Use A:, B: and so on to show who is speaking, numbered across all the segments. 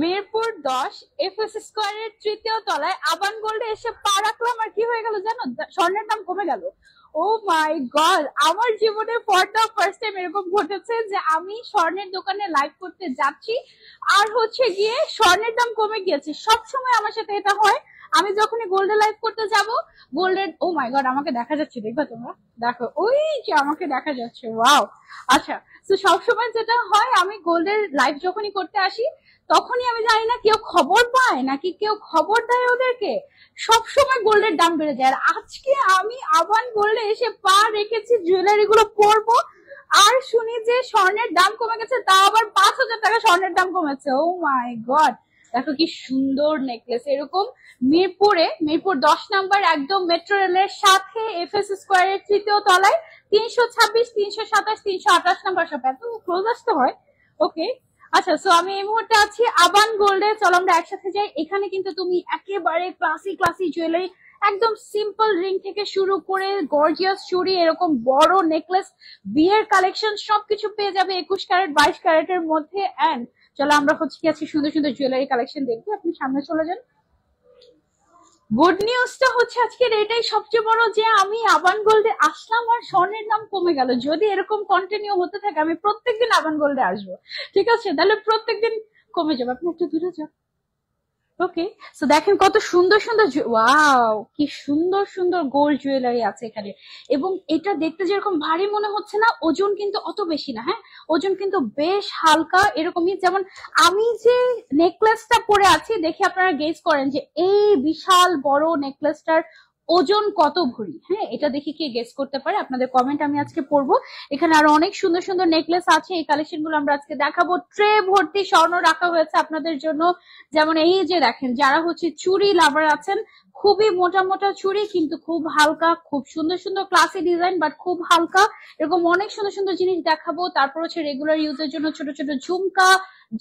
A: Mirpur 10 FS স্কয়ারের তৃতীয় তলায় আবান গোল্ডে এসে পা রাখলাম, আর কি হয়ে গেল জানো? স্বর্ণের দাম কমে গেল। ও মাই গড, আমার জীবনে ফর দা ফার্স্ট টাইম এরকম ঘটেছে যে আমি স্বর্ণের দোকানে লাইভ করতে যাচ্ছি আর হচ্ছে গিয়ে স্বর্ণের দাম কমে গিয়েছে। সব সময় আমার সাথে এটা হয়, আমি যখনই গোল্ডে লাইভ করতে যাব গোল্ডের, ও মাই গড আমাকে দেখা যাচ্ছে, দেখবা তোমরা? দেখো ওই যে আমাকে দেখা যাচ্ছে, ওয়াও। আচ্ছা, তো সবসময় যেটা হয়, আমি গোল্ডের লাইভ যখনই করতে আসি তখনই আমি জানি না কেউ খবর পায় নাকি কেউ খবর দেয় ওদেরকে, সবসময় গোল্ডের দাম বেড়ে যায়। আর আজকে আমি আবান গোল্ডে এসে পা রেখেছি, জুয়েলারি গুলো পরবো, আর শুনি যে স্বর্ণের দাম কমে গেছে, তা আবার 5,000 টাকা স্বর্ণের দাম কমেছে। ও মাই গড, দেখো কি সুন্দর নেকলেস। এরকম মিরপুর 10 নাম্বার একদম মেট্রো রেলের সাথে এফএস স্কয়ারের তৃতীয় তলায় 326, 327, 328 নাম্বার শপ। এত ক্লোজ আসতে হয়। ওকে, আচ্ছা, সো আমি এই মুহূর্তে আছি আবান গোল্ডে, চলো আমরা একসাথে যাই। এখানে কিন্তু তুমি একেবারে ক্লাসি জুয়েলারি, একদম সিম্পল রিং থেকে শুরু করে গর্জিয়াস চুড়ি, এরকম বড় নেকলেস, বিয়ের কালেকশন সবকিছু পেয়ে যাবে 21 ক্যারেট 22 ক্যারেটের মধ্যে। এন্ড চলো আমরা হচ্ছে কি আছি সুন্দর সুন্দর জুয়েলারি কালেকশন দেখবো। আপনি সামনে চলে যান। গুড নিউজটা হচ্ছে আজকের এটাই সবচেয়ে বড় যে আমি আবান গোল্ডে আসলাম আর স্বর্ণের দাম কমে গেল। যদি এরকম কন্টিনিউ হতে থাকে আমি প্রত্যেকদিন আবান গোল্ডে আসবো, ঠিক আছে? তাহলে প্রত্যেকদিন কমে যাবে। আপনি একটু দূরে যান। ওকে, সো দেখেন কত সুন্দর সুন্দর, ওয়াও কি সুন্দর সুন্দর গোল্ড জুয়েলারি আছে এখানে। এবং এটা দেখতে যেরকম ভারী মনে হচ্ছে না, ওজন কিন্তু অত বেশি না। হ্যাঁ, ওজন কিন্তু বেশ হালকা এরকমই। যেমন আমি যে নেকলেসটা পরে আছি, দেখে আপনারা গেস করেন যে এই বিশাল বড় নেকলেসটার ওজন কত ভরি। হ্যাঁ, এটা দেখে কি গেস করতে পারে? আপনাদের কমেন্ট আমি আজকে পড়বো। এখানে আরো অনেক সুন্দর সুন্দর নেকলেস আছে, এই কালেকশন গুলো আমরা আজকে দেখাবো। ট্রে ভর্তি স্বর্ণ রাখা হয়েছে আপনাদের জন্য। যেমন এই যে দেখেন, যারা হচ্ছে চুড়ি লাভার আছেন, খুবই মোটা মোটা চুড়ি কিন্তু খুব হালকা, খুব সুন্দর সুন্দর ক্লাসি ডিজাইন বাট খুব হালকা, এরকম অনেক সুন্দর সুন্দর জিনিস দেখাবো। তারপর হচ্ছে রেগুলার ইউজের জন্য ছোট ছোট ঝুমকা,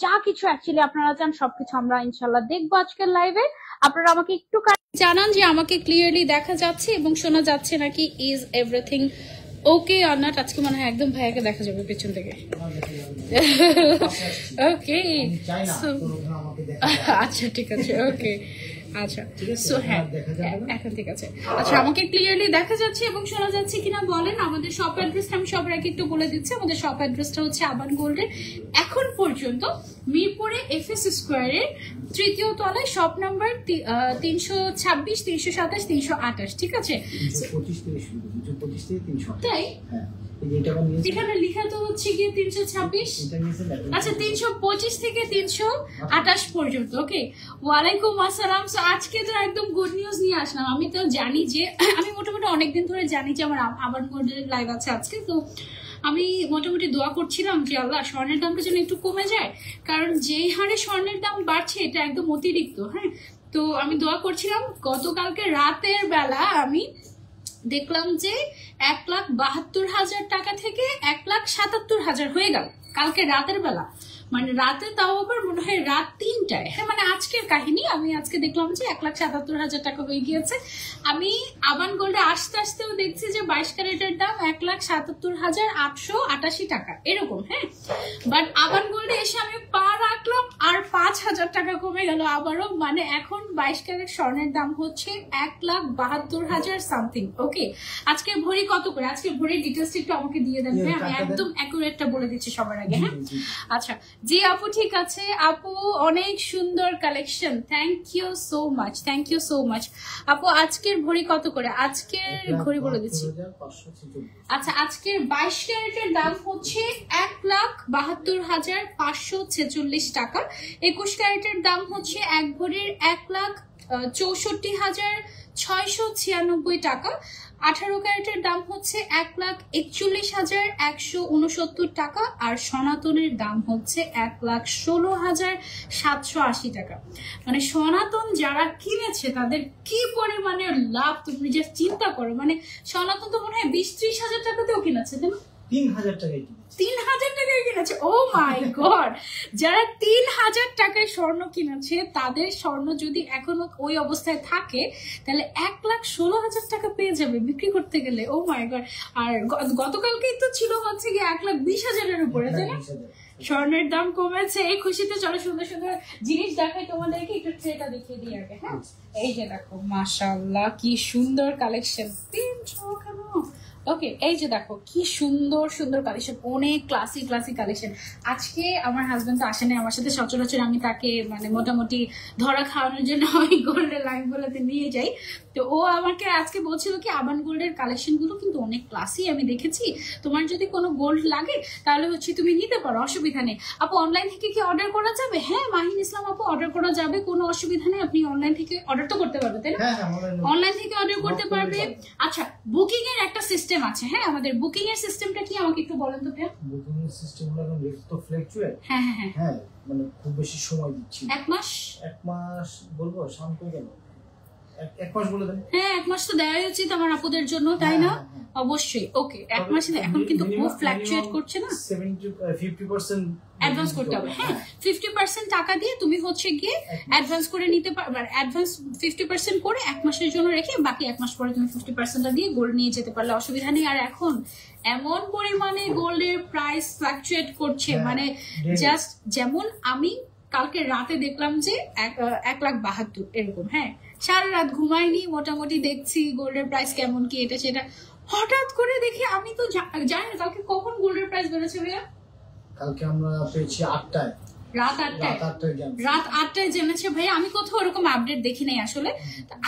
A: যা কিছু অ্যাকচুয়ালি আপনারা চান সবকিছু আমরা ইনশাল্লাহ দেখবো আজকের লাইভে। আপনারা আমাকে একটু জানান যে আমাকে ক্লিয়ারলি দেখা যাচ্ছে এবং শোনা যাচ্ছে নাকি। Is everything okay or not? আজকে মনে হয় একদম ভাইয়াকে দেখা যাবে পেছন থেকে। ওকে, আচ্ছা ঠিক আছে, ওকে আচ্ছা। সো হ্যাঁ, এখন ঠিক আছে। আচ্ছা, আমাকে ক্লিয়ারলি দেখা যাচ্ছে এবং শোনা যাচ্ছে কিনা বলেন। আমাদের শপ অ্যাড্রেসটা আমি সবার আগে একটু বলে দিচ্ছি। আমাদের শপ অ্যাড্রেসটা হচ্ছে আবান গোল্ডের এখন পর্যন্ত মিরপুরে এফএস স্কয়ারের তৃতীয় তলায়, শপ নাম্বার 326, 327, 328, ঠিক আছে? তাই এখানে লেখা তো হচ্ছে গিয়ে 326, আচ্ছা 325 থেকে 328 পর্যন্ত। ওকে, ওয়ালাইকুম আসসালাম। আজকে তো একদম গুড নিউজ নিয়ে আসলাম। আমি তো জানি যে আমি মোটামুটি অনেকদিন ধরে জানি যে আমার আবান গোল্ডের লাইভ আছে আজকে, তো আমি মোটামুটি দোয়া করছিলাম যে আল্লাহ স্বর্ণের দামটা যেন একটু কমে যায়, কারণ যেই হারে স্বর্ণের দাম বাড়ছে এটা একদম অতিরিক্ত। হ্যাঁ, তো আমি দোয়া করছিলাম। গতকালকে রাতের বেলা আমি দেখলাম যে 1,72,000 টাকা থেকে 1,77,000 হয়ে গেল কালকে রাতের বেলা। মানে রাতে, তাও আবার মনে হয় রাত 3টায়। হ্যাঁ, মানে আজকের কাহিনী। আমি আজকে দেখলাম যে 1,77,000 টাকা হয়ে গিয়েছে। আমি আবান গোল্ডে আসতে আসতেও দেখছি যে 22 ক্যারেটের দাম 1,77,888 টাকা এরকম। হ্যাঁ, বাট আবান গোল্ডে এসে আমি পা রাখলাম আর 5,000 টাকা কমে গেল আবারও। মানে এখন 22 ক্যারেট স্বর্ণের দাম হচ্ছে 1,72,000 সামথিং। ওকে, আজকে ভরি কত করে? আজকে ভরির ডিটেলস একটু আমাকে দিয়ে দেন। হ্যাঁ, আমি একদম অ্যাকুরেটটা বলে দিচ্ছি সবার আগে। হ্যাঁ, আচ্ছা জি আপু, ঠিক আছে আপু, অনেক সুন্দর collection, thank you so much, thank you so much আপু। আজকের ভরি কত করে? আজকের ঘড়ি বলে দিচ্ছি। আচ্ছা, আজকের 22 ক্যারেটের দাম হচ্ছে 1,72,546 টাকা। 21 ক্যারেটের দাম হচ্ছে এক ভরির 1,64,696 টাকা। 18 ক্যারেটের দাম হচ্ছে 1,41,169 টাকা। আর সনাতনের দাম হচ্ছে 1,16,780 টাকা। মানে সনাতন যারা কিনেছে তাদের কি পরিমাণে লাভ তুমি যে চিন্তা করো। মানে সনাতন তো মনে হয় 20-30 হাজার টাকাতেও কিনেছে, তাই না?
B: 3,000 টাকায়
A: 3,000 টাকায় কিনেছে। ও মাই গড, যারা 3,000 টাকায় স্বর্ণ কিনেছে তাদের স্বর্ণ যদি এখনো ওই অবস্থায় থাকে তাহলে 1,16,000 টাকা পেয়ে যাবে বিক্রি করতে গেলে। ও মাই গড। আর গতকালকেই তো ছিল হচ্ছে কি 1,20,000-এর উপরে, তাই না? স্বর্ণের দাম কমেছে, এই খুশিতে চলো সুন্দর সুন্দর জিনিস দেখাই তোমাদেরকে। একটু ট্রেটা দেখিয়ে দিই আগে। হ্যাঁ, এই যে দেখো মাশাআল্লাহ কি সুন্দর কালেকশন। ওকে, এই যে দেখো কি সুন্দর সুন্দর কালেকশন, অনেক ক্লাসি ক্লাসি কালেকশন। আজকে আমার হাজবেন্ড তো আসেনি আমার সাথে, সচরাচর আমি তাকে মানে মোটামুটি ধরা খাওয়ানোর জন্য ওই গোল্ডের লাইনগুলোতে নিয়ে যাই। তো ও আমাকে আজকে বলছিল কি আবান গোল্ডের কালেকশন গুলো কিন্তু অনেক ক্লাসি আমি দেখেছি, তোমার যদি কোনো গোল্ড লাগে তাহলে হচ্ছে তুমি নিতে পারো, অসুবিধা নেই। আপু অনলাইন থেকে কি অর্ডার করা যাবে? হ্যাঁ মাহিন ইসলাম আপু, অর্ডার করা যাবে, কোনো অসুবিধা নেই। আপনি অনলাইন থেকে অর্ডার তো করতে পারবে, তাই না? অনলাইন থেকে অর্ডার করতে পারবে। আচ্ছা, বুকিং এর একটা সিস্টেম আছে। হ্যাঁ, আমাদের বুকিং এর সিস্টেমটা কি আমাকে একটু বলেন তো ভাইয়া।
B: বুকিং এর সিস্টেম হলো রেট তো ফ্ল্যাকচুয়েট।
A: হ্যাঁ হ্যাঁ
B: হ্যাঁ, মানে খুব বেশি সময় দিচ্ছি।
A: এক মাস
B: বলবো শান্ত হয়ে গেল, এক মাস বলে দেন।
A: হ্যাঁ, এক মাস তো দেওয়াই উচিত আমার আপুদের জন্য, তাই না? অবশ্যই। ওকে, এক মাসে এখন কিন্তু খুব ফ্ল্যাকচুয়েট করছে না,
B: 50%
A: অ্যাডভান্স করতে হবে। হ্যাঁ, 50% টাকা দিয়ে তুমি হচ্ছে গিয়ে অ্যাডভান্স করে নিতে পারবে। অ্যাডভান্স 50% করে এক মাসের জন্য রেখে বাকি এক মাস পরে তুমি 50% দিয়ে গোল্ড নিয়ে যেতে পারলে অসুবিধা নেই। আর এখন এমন পরিমাণে গোল্ডের প্রাইস ফ্ল্যাকচুয়েট করছে, মানে জাস্ট যেমন আমি কালকে রাতে দেখলাম যে 1,72,000 এরকম। হ্যাঁ, সারা রাত ঘুমাইনি, মোটামুটি দেখছি গোল্ডের প্রাইস কেমন কি এটা সেটা। হঠাৎ করে দেখি, আমি তো জানি না কালকে কখন গোল্ডের প্রাইস বেড়েছে ভাইয়া।
B: কালকে আমরা পেয়েছি 8টায়,
A: রাত 8টায় জেনেছে ভাইয়া। আমি কোথাও ওরকম আপডেট দেখি নাই আসলে,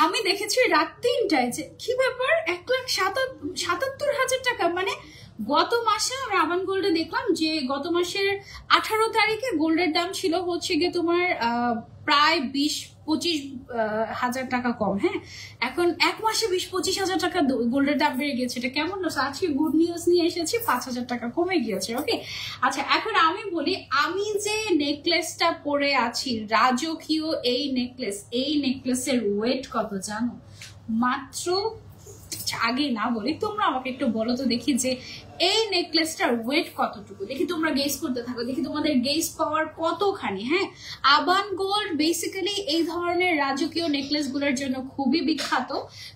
A: আমি দেখেছি রাত 3টায়। যে কি ব্যাপার, 1,77,000 টাকা। মানে গত মাসে আমরা আবান গোল্ডে দেখলাম যে গত মাসের 18 তারিখে গোল্ডের দাম ছিল হচ্ছে গিয়ে তোমার প্রায় 20-25 হাজার টাকা কম। হ্যাঁ, এখন এক মাসে 20-25 হাজার টাকা গোল্ডের দাম বেড়ে গেছে। এটা কেমন না? আজকে গুড নিউজ নিয়ে এসেছি, 5,000 টাকা কমে গিয়েছে। ওকে, আচ্ছা এখন আমি বলি, আমি যে নেকলেসটা পরে আছি রাজকীয় এই নেকলেসের ওয়েট কত জানো? মাত্র, আগে না বলি তোমরা আমাকে একটু বলো তো দেখি যে এই নেকলেসটার ওয়েট কতটুকু, দেখি তোমরা গেস করতে থাকো, দেখি তোমাদের গেস পাওয়ার কতখানি। হ্যাঁ, আবান গোল্ড বেসিক্যালি এই ধরনের রাজকীয় নেকলেস গুলোর জন্য খুবই বিখ্যাত।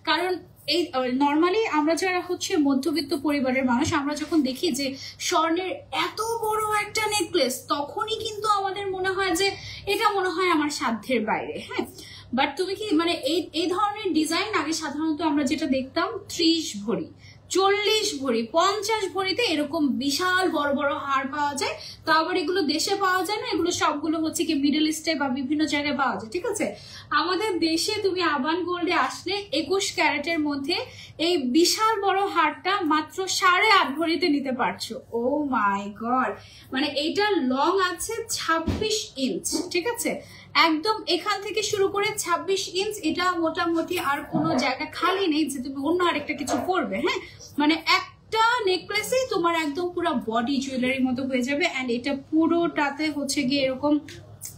A: কারণ এই নর্মালি আমরা যারা হচ্ছে মধ্যবিত্ত পরিবারের মানুষ, আমরা যখন দেখি যে স্বর্ণের এত বড় একটা নেকলেস, তখনই কিন্তু আমাদের মনে হয় যে এটা মনে হয় আমার সাধ্যের বাইরে। হ্যাঁ, বাট তুমি কি মানে এই ধরনের ডিজাইন আগে সাধারণত আমরা যেটা দেখতাম 30 ভরি, 40 ভরি, 50 ভরিতে এরকম বিশাল বড় বড় হার পাওয়া যায়। তো আবার এগুলো দেশে পাওয়া যায় না, এগুলো সবগুলো হচ্ছে কি মিডল ইস্টে বা বিভিন্ন জায়গায় পাওয়া যায়। ঠিক আছে, আমাদের দেশে তুমি আবান গোল্ডে আসলে 21 ক্যারেটের মধ্যে এই বিশাল বড় হারটা মাত্র 8.5 ভরিতে নিতে পারছো। ও মাই গড, মানে এইটা লং আছে 26 ইঞ্চ। ঠিক আছে, একদম এখান থেকে শুরু করে 26 ইঞ্চ। এটা মোটামুটি আর কোনো জায়গা খালি নেই যে তুমি অন্য আরেকটা কিছু করবে। হ্যাঁ, মানে একটা নেকলেসেই তোমার একদম পুরো বডি জুয়েলারির মতো হয়ে যাবে। অ্যান্ড এটা পুরোটাতে হচ্ছে গিয়ে এরকম,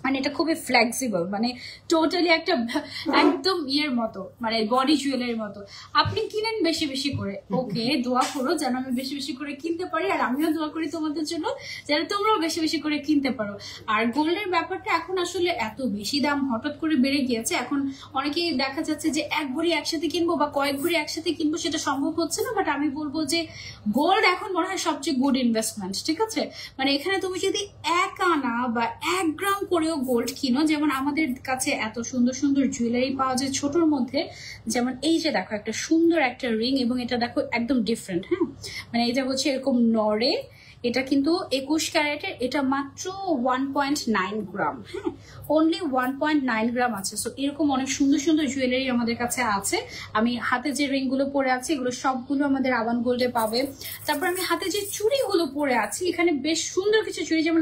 A: মানে এটা খুবই ফ্লেক্সিবল, মানে টোটালি একটা একদম ইয়ের মতো, মানে বডি জুয়েলারির মতো। আপনি কিনেন বেশি বেশি করে। ওকে, দোয়া করো যেন আমি বেশি বেশি করে কিনতে পারি, আর আমিও দোয়া করি তোমাদের জন্য যেন তোমরাও বেশি বেশি করে কিনতে পারো। আর গোল্ডের ব্যাপারটা এখন আসলে এত বেশি দাম হঠাৎ করে বেড়ে গিয়েছে, এখন অনেকেই দেখা যাচ্ছে যে এক ভরি একসাথে কিনবো বা কয়েক ভরি একসাথে কিনবো, সেটা সম্ভব হচ্ছে না। বাট আমি বলবো যে গোল্ড এখন মনে হয় সবচেয়ে গুড ইনভেস্টমেন্ট। ঠিক আছে, মানে এখানে তুমি যদি 1 আনা বা 1 গ্রাম করেও গোল্ড কিনো, যেমন আমাদের কাছে এত সুন্দর সুন্দর জুয়েলারি পাওয়া যায় ছোটর মধ্যে, যেমন এই যে দেখো একটা সুন্দর একটা রিং, এবং এটা দেখো একদম ডিফারেন্ট। হ্যাঁ, মানে এটা হচ্ছে এরকম নড়ে, এটা কিন্তু 21 ক্যারেটের, এটা মাত্র 1.9 গ্রাম। হ্যাঁ, অনলি 1.9 গ্রাম আছে। সো এরকম অনেক সুন্দর সুন্দর জুয়েলারি আমাদের কাছে আছে। আমি হাতে যে রিং গুলো পরে আছি এগুলো সবগুলো আমাদের আবান গোল্ডে পাবে। তারপর আমি হাতে যে চুড়িগুলো পরে আছি, এখানে বেশ সুন্দর কিছু চুড়ি, যেমন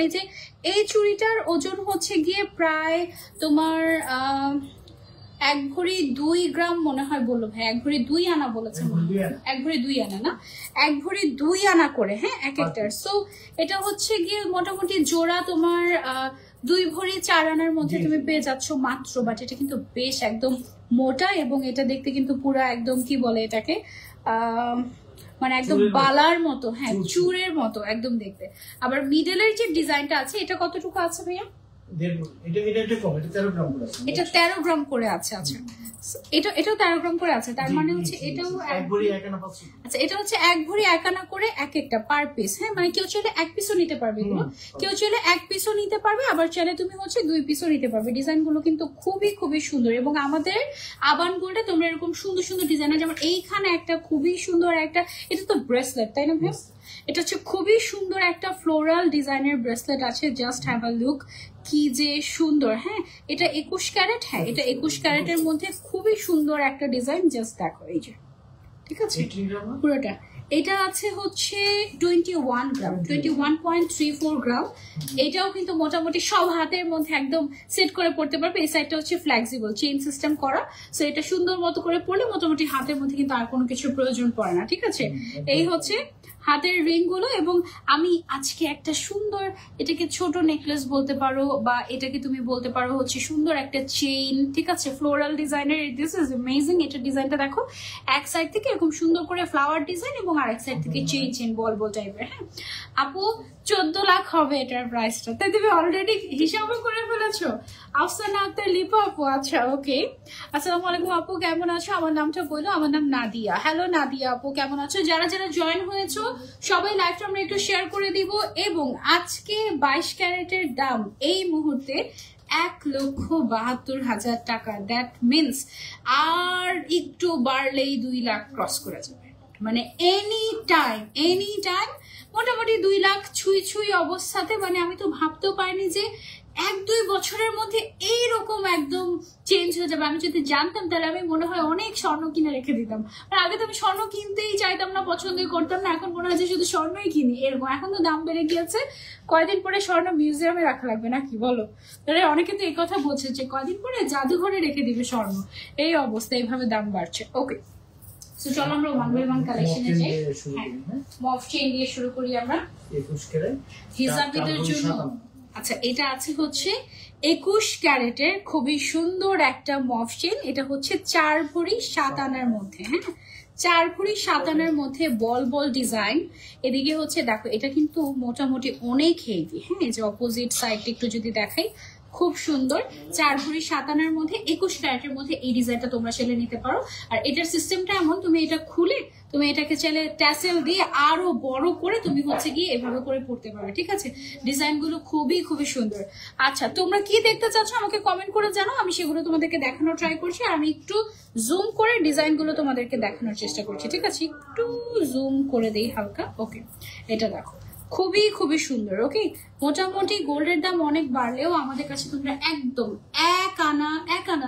A: এই চুড়িটার ওজন হচ্ছে গিয়ে প্রায় তোমার 1 ভরি 2 গ্রাম মনে হয় বললো ভাই, 1 ভরি 2 আনা বলেছে, 1 ভরি 2 আনা না, 1 ভরি 2 আনা করে। হ্যাঁ, এক একটার। সো এটা হচ্ছে গিয়ে মোটামুটি জোড়া তোমার 2 ভরি 4 আনার মধ্যে তুমি পেয়ে যাচ্ছ মাত্র। বাট এটা কিন্তু বেশ একদম মোটা, এবং এটা দেখতে কিন্তু পুরা একদম কি বলে এটাকে মানে একদম বালার মতো। হ্যাঁ, চুরের মতো একদম দেখতে। আবার মিডলের যে ডিজাইনটা আছে, এটা কতটুকু আছে ভাইয়া?
B: এটা একটা কম, এটা 13 গ্রাম করে আছে।
C: এটা 13 গ্রাম করে আছে। আচ্ছা এটাও 13 গ্রাম করে আছে, তার মানে হচ্ছে এটাও
B: এক ভরি এক আনা পাচ্ছি।
C: আচ্ছা এটা হচ্ছে 1 ভরি 1 আনা করে এক একটা পার পিস। হ্যাঁ মানে কেউ চাইলে 1 পিসও নিতে পারবে এগুলো, কেউ চাইলে 1 পিসও নিতে পারবে, আবার চাইলে তুমি হচ্ছে 2 পিসও নিতে পারবে। ডিজাইন গুলো কিন্তু খুবই খুবই সুন্দর, এবং আমাদের আবান গোল্ডে তোমরা এরকম সুন্দর সুন্দর ডিজাইন, যেমন এইখানে একটা খুবই সুন্দর একটা, এটা তো ব্রেসলেট তাই না ভাই? এটা হচ্ছে খুবই সুন্দর একটা ফ্লোরাল ডিজাইনের ব্রেসলেট আছে, জাস্ট হ্যাভ আ লুক, কি যে সুন্দর। হ্যাঁ এটা 21 ক্যারেট, হ্যাঁ এটা 21 ক্যারেটের মধ্যে খুবই সুন্দর একটা ডিজাইন, জাস্ট দেখো এই যে, ঠিক আছে পুরোটা। এটা আছে হচ্ছে 21 গ্রাম, 21.34 গ্রাম। এটাও কিন্তু মোটামুটি সব হাতের মধ্যে একদম সেট করে পড়তে পারবে। এই সাইডটা হচ্ছে ফ্লেক্সিবল চেইন সিস্টেম করা, সো এটা সুন্দর মতো করে পড়লে মোটামুটি হাতের মধ্যে কিন্তু আর কোনো কিছু প্রয়োজন পড়ে না, ঠিক আছে। এই হচ্ছে হাতের রিং গুলো, এবং আমি আজকে একটা সুন্দর, এটাকে ছোট নেকলেস বলতে পারো, বা এটাকে তুমি বলতে পারো হচ্ছে সুন্দর একটা চেইন, ঠিক আছে, ফ্লোরাল ডিজাইনের। This is amazing. এটা ডিজাইনটা দেখো, এক সাইড থেকে এরকম সুন্দর করে ফ্লাওয়ার ডিজাইন, এবং আরেক সাইড থেকে চেইন বল বল টাইপের। হ্যাঁ আপু 14 লাখ হবে এটার প্রাইসটা, তাই তুমি অলরেডি হিসাবও করে ফেলেছো। আফসানা আক্তার লিপা আপু, আচ্ছা ওকে। আসসালামু আলাইকুম আপু, কেমন আছো? আমার নামটা বলো। আমার নাম নাদিয়া। হ্যালো নাদিয়া আপু, কেমন আছো? যারা যারা জয়েন হয়েছো সবাই লাইভটা আমরা একটু শেয়ার করে দিব। এবং আজকে 22 ক্যারেটের দাম এই মুহূর্তে 1,72,000 টাকা। দ্যাট মিনস আর একটু বাড়লেই 2 লাখ ক্রস করে যাবে, মানে এনি টাইম মোটামুটি 2 লাখ ছুঁই অবস্থাতে। মানে আমি তো ভাবতেও পারিনি যে 1-2 বছরের মধ্যে এইরকম একদম চেঞ্জ হয়ে যাবে। আমি যদি জানতাম তাহলে আমি মনে হয় অনেক স্বর্ণ কিনে রেখে দিতাম। আর আগে তো আমি স্বর্ণ কিনতেই চাইতাম না, পছন্দই করতাম না। এখন মনে হয় যে শুধু স্বর্ণই কিনি এরকম। এখন তো দাম বেড়ে গিয়েছে, কয়দিন পরে স্বর্ণ মিউজিয়ামে রাখা লাগবে না, কি বলো? তাহলে অনেকে তো এই কথা বলছে যে কয়দিন পরে জাদুঘরে রেখে দিবে স্বর্ণ, এই অবস্থা, এইভাবে দাম বাড়ছে। ওকে সো চলো আমরা ওয়ান বাই ওয়ান কালেকশনে যাই। মফ চেইন দিয়ে শুরু করি আমরা।
B: 21 ক্যারেট
C: হিজাবিদের জন্য আচ্ছা এটা আছে হচ্ছে 21 ক্যারেটের খুবই সুন্দর একটা মফ চেইন। এটা হচ্ছে 4 ভরি 7 আনার মধ্যে। হ্যাঁ 4 ভরি 7 আনার মধ্যে বল বল ডিজাইন। এদিকে হচ্ছে দেখো এটা কিন্তু মোটামুটি অনেক হেভি। হ্যাঁ এই যে অপোজিট সাইডটা একটু যদি দেখাই, খুব সুন্দর। 4 ভরি 7 আনার মধ্যে 21 ক্যারেটের মধ্যে এই ডিজাইনটা তোমরা চাইলে নিতে পারো। আর এটার সিস্টেমটা এমন, তুমি এটা খুলে তুমি এটাকে চাইলে ট্যাসেল দিয়ে আরো বড় করে তুমি হচ্ছে গিয়ে এভাবে করে পড়তে পারবে, ঠিক আছে। ডিজাইন গুলো খুবই খুবই সুন্দর। আচ্ছা তোমরা কি দেখতে চাচ্ছ আমাকে কমেন্ট করে জানাও, আমি সেগুলো তোমাদেরকে দেখানোর ট্রাই করছি। আর আমি একটু জুম করে ডিজাইন গুলো তোমাদেরকে দেখানোর চেষ্টা করছি, ঠিক আছে। একটু জুম করে দেই হালকা। ওকে এটা দেখো খুবই খুবই সুন্দর। ওকে মোটামুটি গোল্ডের দাম অনেক বাড়লেও আমাদের কাছে তোমরা একদম 1 আনা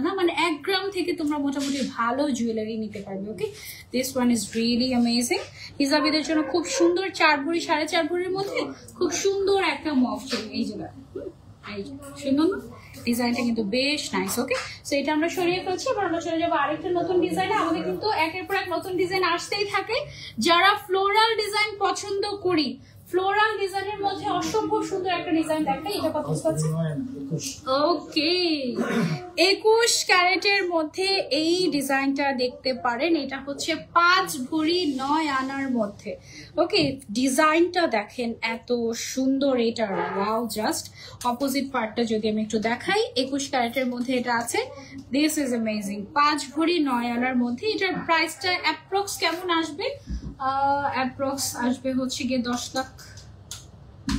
C: না, মানে 1 গ্রাম থেকে তোমরা মোটামুটি ভালো জুয়েলারি নিতে পারবে। Okay this one is really amazing. হিজাবিদের জন্য খুব সুন্দর 4 ভরি 4.5 ভরির মধ্যে খুব সুন্দর একটা মফ চেইন। এই যে সুন্দর না ডিজাইনটা, কিন্তু বেশ নাইস। ওকে সো এটা আমরা সরিয়ে ফেলছি। এবার আমরা চলে যাবো আরেকটা নতুন ডিজাইনে। আমাদের কিন্তু একের পর এক নতুন ডিজাইন আসতেই থাকে। যারা ফ্লোরাল ডিজাইন পছন্দ করি, ফ্লোরাল ডিজাইনের মধ্যে অসম্ভব সুন্দর একটা ডিজাইন দেখাই। এটা কত আছে? ওকে 21 ক্যারেটের মধ্যে এই ডিজাইনটা দেখতে পারেন। এটা হচ্ছে 5 ভরি 9 আনার মধ্যে। ওকে ডিজাইনটা দেখেন এত সুন্দর, এটা ওয়াও। জাস্ট অপোজিট পার্টটা যদি আমি একটু দেখাই, 21 ক্যারেটের মধ্যে এটা আছে। This is amazing. 5 ভরি 9 আনার মধ্যে এটার প্রাইসটা অ্যাপ্রক্স কেমন আসবে? অ্যাপ্রক্স আসবে হচ্ছে গিয়ে 10 লাখ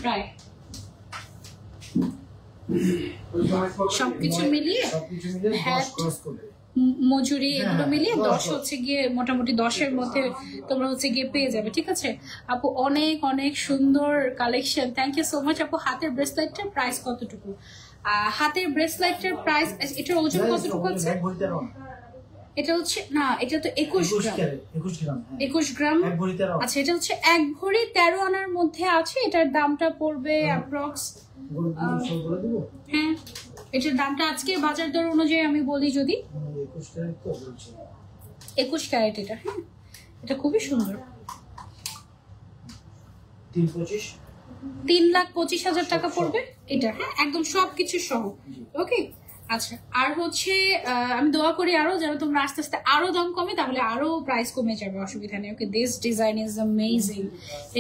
C: প্রায়। সবকিছু মিলিয়ে মজুরি এগুলো মিলিয়ে 10 হচ্ছে গিয়ে মোটামুটি 10-এর মধ্যে তোমরা হচ্ছে গিয়ে পেয়ে যাবে, ঠিক আছে। আপু অনেক অনেক সুন্দর collection, thank you so much আপু। হাতের ব্রেসলেটটার প্রাইস কতটুকু? হাতের ব্রেসলেটটার প্রাইস, এটার ওজন কতটুকু আছে? এটা হচ্ছে না, এটা তো 21 গ্রাম। আচ্ছা এটা হচ্ছে 1 ভরি 13 আনার মধ্যে আছে। এটার দামটা পড়বে অ্যাপ্রক্স, হ্যাঁ এটার দামটা আজকে বাজার দর অনুযায়ী আমি বলি যদি 21 ক্যারেট এটা। হ্যাঁ এটা খুবই সুন্দর। 3,25,000 টাকা পড়বে এটা। হ্যাঁ একদম সবকিছু সহ। ওকে আচ্ছা, আর হচ্ছে আমি দোয়া করি আরো যেন তোমরা আস্তে আস্তে আরো দাম কমে, তাহলে আরো প্রাইস কমে যাবে, অসুবিধা নেই। ওকে, দিস ডিজাইন ইজ অ্যামেজিং।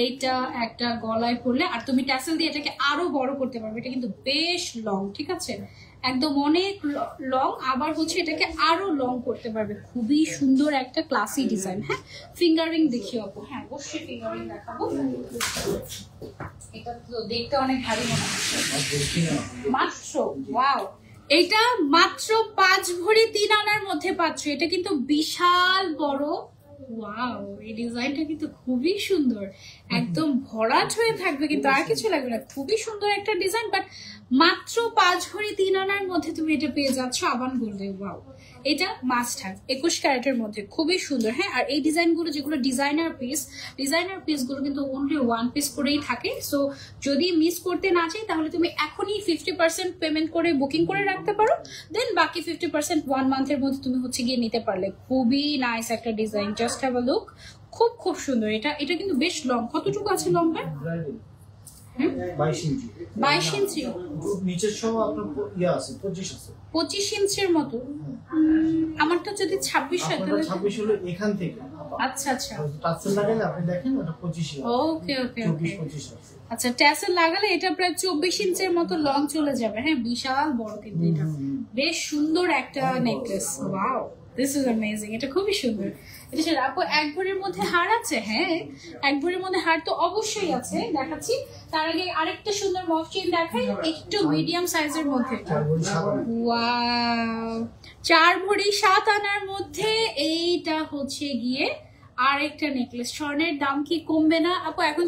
C: এইটা একটা গলায় পরলে আর তুমি ট্যাসেল দিয়ে এটাকে আরো বড় করতে পারবে। এটা কিন্তু বেশ লং, ঠিক আছে, একদম অনেক লং। আবার হচ্ছে এটাকে আরো লং করতে পারবে। খুবই সুন্দর একটা ক্লাসি ডিজাইন। হ্যাঁ, ফিঙ্গারিং দেখিও আপু। হ্যাঁ, অবশ্যই ফিঙ্গারিং দেখাবো। এটা তো দেখতে অনেক ভারী মনে হচ্ছে। মাত্র ওয়াও, এটা মাত্র 5 ভরি 3 আনার মধ্যে পাচ্ছ। এটা কিন্তু বিশাল বড়। ওয়াও, এই ডিজাইনটা কিন্তু খুবই সুন্দর, একদম ভরাট হয়ে থাকবে, কিন্তু আর কিছু লাগবে না। খুবই সুন্দর একটা ডিজাইন, বাট মাত্র 5 ভরি 3 আনার মধ্যে তুমি এটা পেয়ে যাচ্ছ আবান গোল্ডে। ওয়াও, এটা মাস্ট হ্যাভ 21 ক্যারেটের মধ্যে, খুবই সুন্দর। হ্যাঁ, আর এই ডিজাইনগুলো যেগুলো ডিজাইনার পিসগুলো কিন্তু ওনলি 1 পিস করেই থাকে। সো যদি মিস করতে না চাই তাহলে তুমি এখনই 50% পেমেন্ট করে বুকিং করে রাখতে পারো, দেন বাকি 50% 1 মান্থের মধ্যে তুমি হচ্ছে গিয়ে নিতে পারলে। খুবই নাইস একটা design, just have a look. খুব সুন্দর। এটা কিন্তু বেশ লং। কতটুকু আছে লম্বা? 22 ইঞ্চি।
B: নিচের সহ আপনার ইয়া আছে 25 আছে।
C: 25 ইঞ্চির মতো। আমারটা যদি 26 হয় তাহলে
B: 26 হলো এখান থেকে।
C: আচ্ছা
B: টাসেল লাগালে আপনি দেখেন ওটা 25
C: ওকে
B: 24-25 আছে।
C: আচ্ছা, ট্যাসেল লাগালে এটা প্রায় 24 ইঞ্চির মতো লং চলে যাবে। হ্যাঁ, বিশাল বড় কিন্তু এটা। বেশ সুন্দর একটা necklace. Wow, this is amazing. এটা খুবই সুন্দর। এটা সেটা। আপু, 1 ভরির মধ্যে হার আছে? হ্যাঁ, 1 ভরির মধ্যে হার তো অবশ্যই আছে, দেখাচ্ছি। তার আগে আরেকটা সুন্দর মফ চেইন দেখাই, একটু মিডিয়াম সাইজের মধ্যে। ওয়াও, 4 ভরি 7 আনার মধ্যে এইটা হচ্ছে গিয়ে আরেকটা নেকলেস। স্বর্ণের দাম কি কমবে না আপু? এখন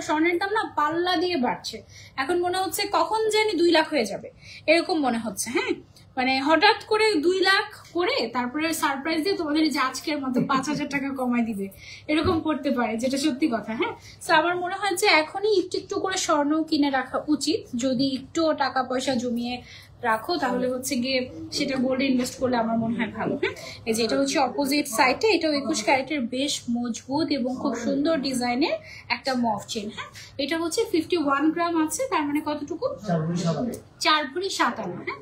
C: স্বর্ণের দাম না পাল্লা দিয়ে বাড়ছে। এখন মনে হচ্ছে কখন জানি 2 লাখ হয়ে যাবে, এরকম মনে হচ্ছে। হ্যাঁ, মানে হঠাৎ করে 2 লাখ করে তারপরে সারপ্রাইজ দিয়ে তোমাদের যে আজকের মতো 5,000 টাকা কমায় দিবে, এরকম করতে পারে, যেটা সত্যি কথা। হ্যাঁ, তো আমার মনে হয় যে এখনই একটু করে স্বর্ণ কিনে রাখা উচিত। যদি একটু টাকা পয়সা জমিয়ে রাখো তাহলে হচ্ছে গিয়ে সেটা গোল্ডে ইনভেস্ট করলে আমার মনে হয় ভালো। হ্যাঁ, এই যে এটা হচ্ছে অপোজিট সাইডে, এটাও 21 ক্যারেটের বেশ মজবুত এবং খুব সুন্দর ডিজাইনের একটা মফ চেন। হ্যাঁ, এটা হচ্ছে 51 গ্রাম আছে, তার মানে কতটুকু? 4 ভরি 7 আনা। হ্যাঁ,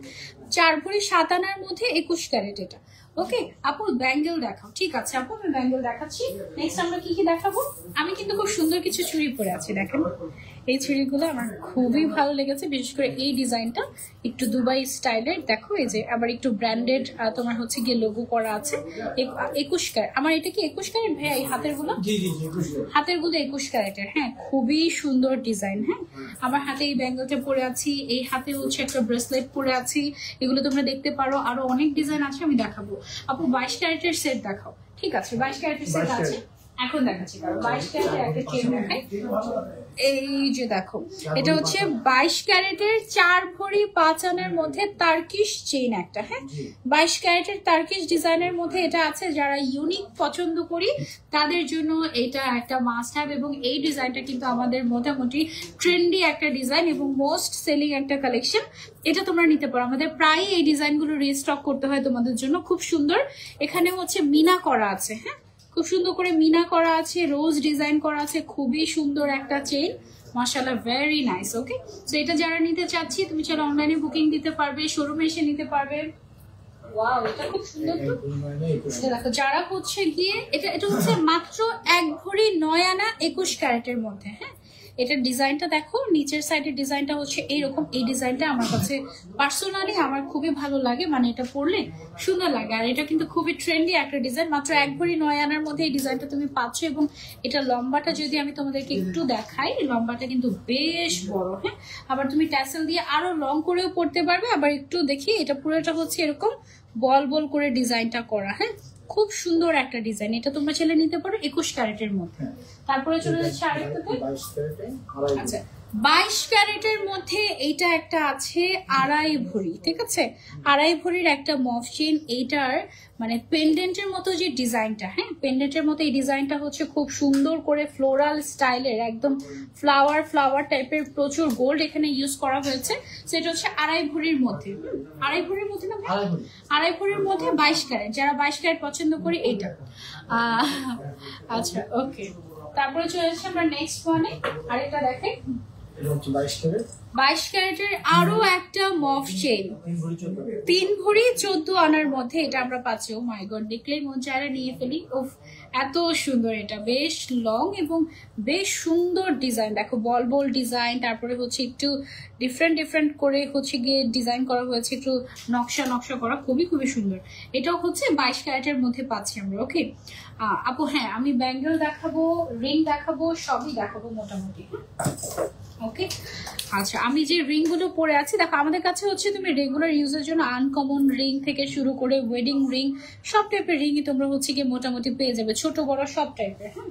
C: 4 ভরি 7 আনার মধ্যে 21 ক্যারেট এটা। ওকে আপু, ব্যাঙ্গেল দেখাও। ঠিক আছে আপু, আমি ব্যাঙ্গেল দেখাচ্ছি। নেক্সট আমরা কি দেখাবো? আমি কিন্তু খুব সুন্দর কিছু চুড়ি পরে আছি, দেখেন। এই চুড়িগুলো আমার খুবই ভালো লেগেছে, বিশেষ করে এই ডিজাইনটা একটু দুবাই স্টাইলের। দেখো, এই যে আবার একটু ব্র্যান্ডেড তোমার হচ্ছে গিয়ে লোগো করা আছে। 21 ক্যারেট। আমার এটা কি 21 ক্যারেট ভাইয়া? এই হাতের গুলো 21 ক্যারেটের। হ্যাঁ, খুবই সুন্দর ডিজাইন। হ্যাঁ, আমার হাতে এই ব্যাঙ্গেলটা পরে আছি, এই হাতে হচ্ছে একটা ব্রেসলেট পরে আছি। এগুলো তোমরা দেখতে পারো, আরো অনেক ডিজাইন আছে, আমি দেখাবো। আপু, 22 ক্যারেটের সেট দেখাও। ঠিক আছে, 22 ক্যারেটের সেট আছে, এখন দেখাচ্ছি। 22 ক্যারেটের একটা চেন দেখাই। এই যে দেখো, এটা হচ্ছে 22 ক্যারেটের 4 ভরি 5 আনার মধ্যে টার্কিশ চেইন একটা। হ্যাঁ, 22 ক্যারেটের টার্কিশ ডিজাইনের মধ্যে এটা আছে। যারা ইউনিক পছন্দ করি তাদের জন্য এটা একটা মাস্ট হ্যাভ। এবং এই ডিজাইনটা কিন্তু আমাদের মোটামুটি ট্রেন্ডি একটা ডিজাইন এবং মোস্ট সেলিং একটা কালেকশন। এটা তোমরা নিতে পারো। আমাদের প্রায় এই ডিজাইনগুলো রিস্টক করতে হয় তোমাদের জন্য। খুব সুন্দর, এখানে হচ্ছে মিনা করা আছে। হ্যাঁ, খুব সুন্দর করে মিনা করা আছে, রোজ ডিজাইন করা আছে। খুবই সুন্দর একটা চেইন, মাশাআল্লাহ, ভেরি নাইস। ওকে, সো এটা যারা নিতে চাচ্ছি তুমি চাইলে অনলাইনে বুকিং দিতে পারবে, শোরুমে এসে নিতে পারবে। ওয়াও, এটা খুব সুন্দর। তো দেখো, যারা হচ্ছে গিয়ে এটা হচ্ছে মাত্র 1 ভরি 9 আনা 21 ক্যারেটের মধ্যে। হ্যাঁ, এটার ডিজাইনটা দেখো, নিচের সাইডের ডিজাইনটা হচ্ছে এইরকম। এই ডিজাইনটা আমার কাছে পার্সোনালি আমার খুবই ভালো লাগে, মানে এটা পরলে সুন্দর লাগে। আর এটা কিন্তু খুবই ট্রেন্ডি একটা ডিজাইন। মাত্র 1 ভরি 9 আনার মধ্যে এই ডিজাইনটা তুমি পাচ্ছ। এবং এটা লম্বাটা যদি আমি তোমাদেরকে একটু দেখাই, লম্বাটা কিন্তু বেশ বড়। হ্যাঁ, আবার তুমি ট্যাসেল দিয়ে আরো লং করেও পরতে পারবে। আবার একটু দেখি, এটা পুরোটা হচ্ছে এরকম বল বল করে ডিজাইনটা করা। হ্যাঁ, খুব সুন্দর একটা ডিজাইন। এটা তোমরা ছেলে নিতে পারো 21 ক্যারেটের মধ্যে। তারপরে চলে যাচ্ছে আরেকটাতে। আচ্ছা, 22 ক্যারেটের মধ্যে এইটা একটা আছে 2.5 ভরি। ঠিক আছে, 2.5 ভরির একটা মফ চেইন। এইটার মানে পেন্ডেন্টের মতো যে ডিজাইনটা, হ্যাঁ, পেন্ডেন্টের মতো এই ডিজাইনটা হচ্ছে খুব সুন্দর করে ফ্লোরাল স্টাইলের, একদম ফ্লাওয়ার টাইপের। প্রচুর গোল্ড এখানে ইউজ করা হয়েছে। সেটা হচ্ছে 2.5 ভরির মধ্যে। 2.5 ভরির মধ্যে না, 2.5 ভরির মধ্যে 22 ক্যারেট। যারা 22 ক্যারেট পছন্দ করি এইটা। আচ্ছা, ওকে, তারপরে চলে যাচ্ছে আমরা নেক্সট ওয়ানে। আরেকটা দেখাই।
B: এটা হচ্ছে 22 ক্যারেট
C: 22 ক্যারেটের আরো একটা মফ চেইন 3 ভরি 14 আনার মধ্যে এটা আমরা পাচ্ছি। ও মাই গড, দেখলে মন চাইলে নিয়ে ফেলি। ওফ, এত সুন্দর, এটা বেশ লং এবং বেশ সুন্দর ডিজাইন। দেখো বল বল ডিজাইন, তারপরে হচ্ছে একটু ডিফারেন্ট করে হচ্ছে গিয়ে ডিজাইন করা হয়েছে, একটু নকশা করা, খুবই সুন্দর। এটাও হচ্ছে 22 ক্যারেটের মধ্যে পাচ্ছি আমরা। ওকে আপু, হ্যাঁ আমি ব্যাঙ্গেল দেখাবো, রিং দেখাবো, সবই দেখাবো মোটামুটি। ওকে আচ্ছা, আমি যে রিং গুলো পরে আছি দেখো, আমাদের কাছে হচ্ছে তুমি রেগুলার ইউজের জন্য আনকমন রিং থেকে শুরু করে ওয়েডিং রিং, সব টাইপের রিংই তোমরা হচ্ছে গিয়ে মোটামুটি পেয়ে যাবে, ছোট বড় সব টাইপের। হ্যাঁ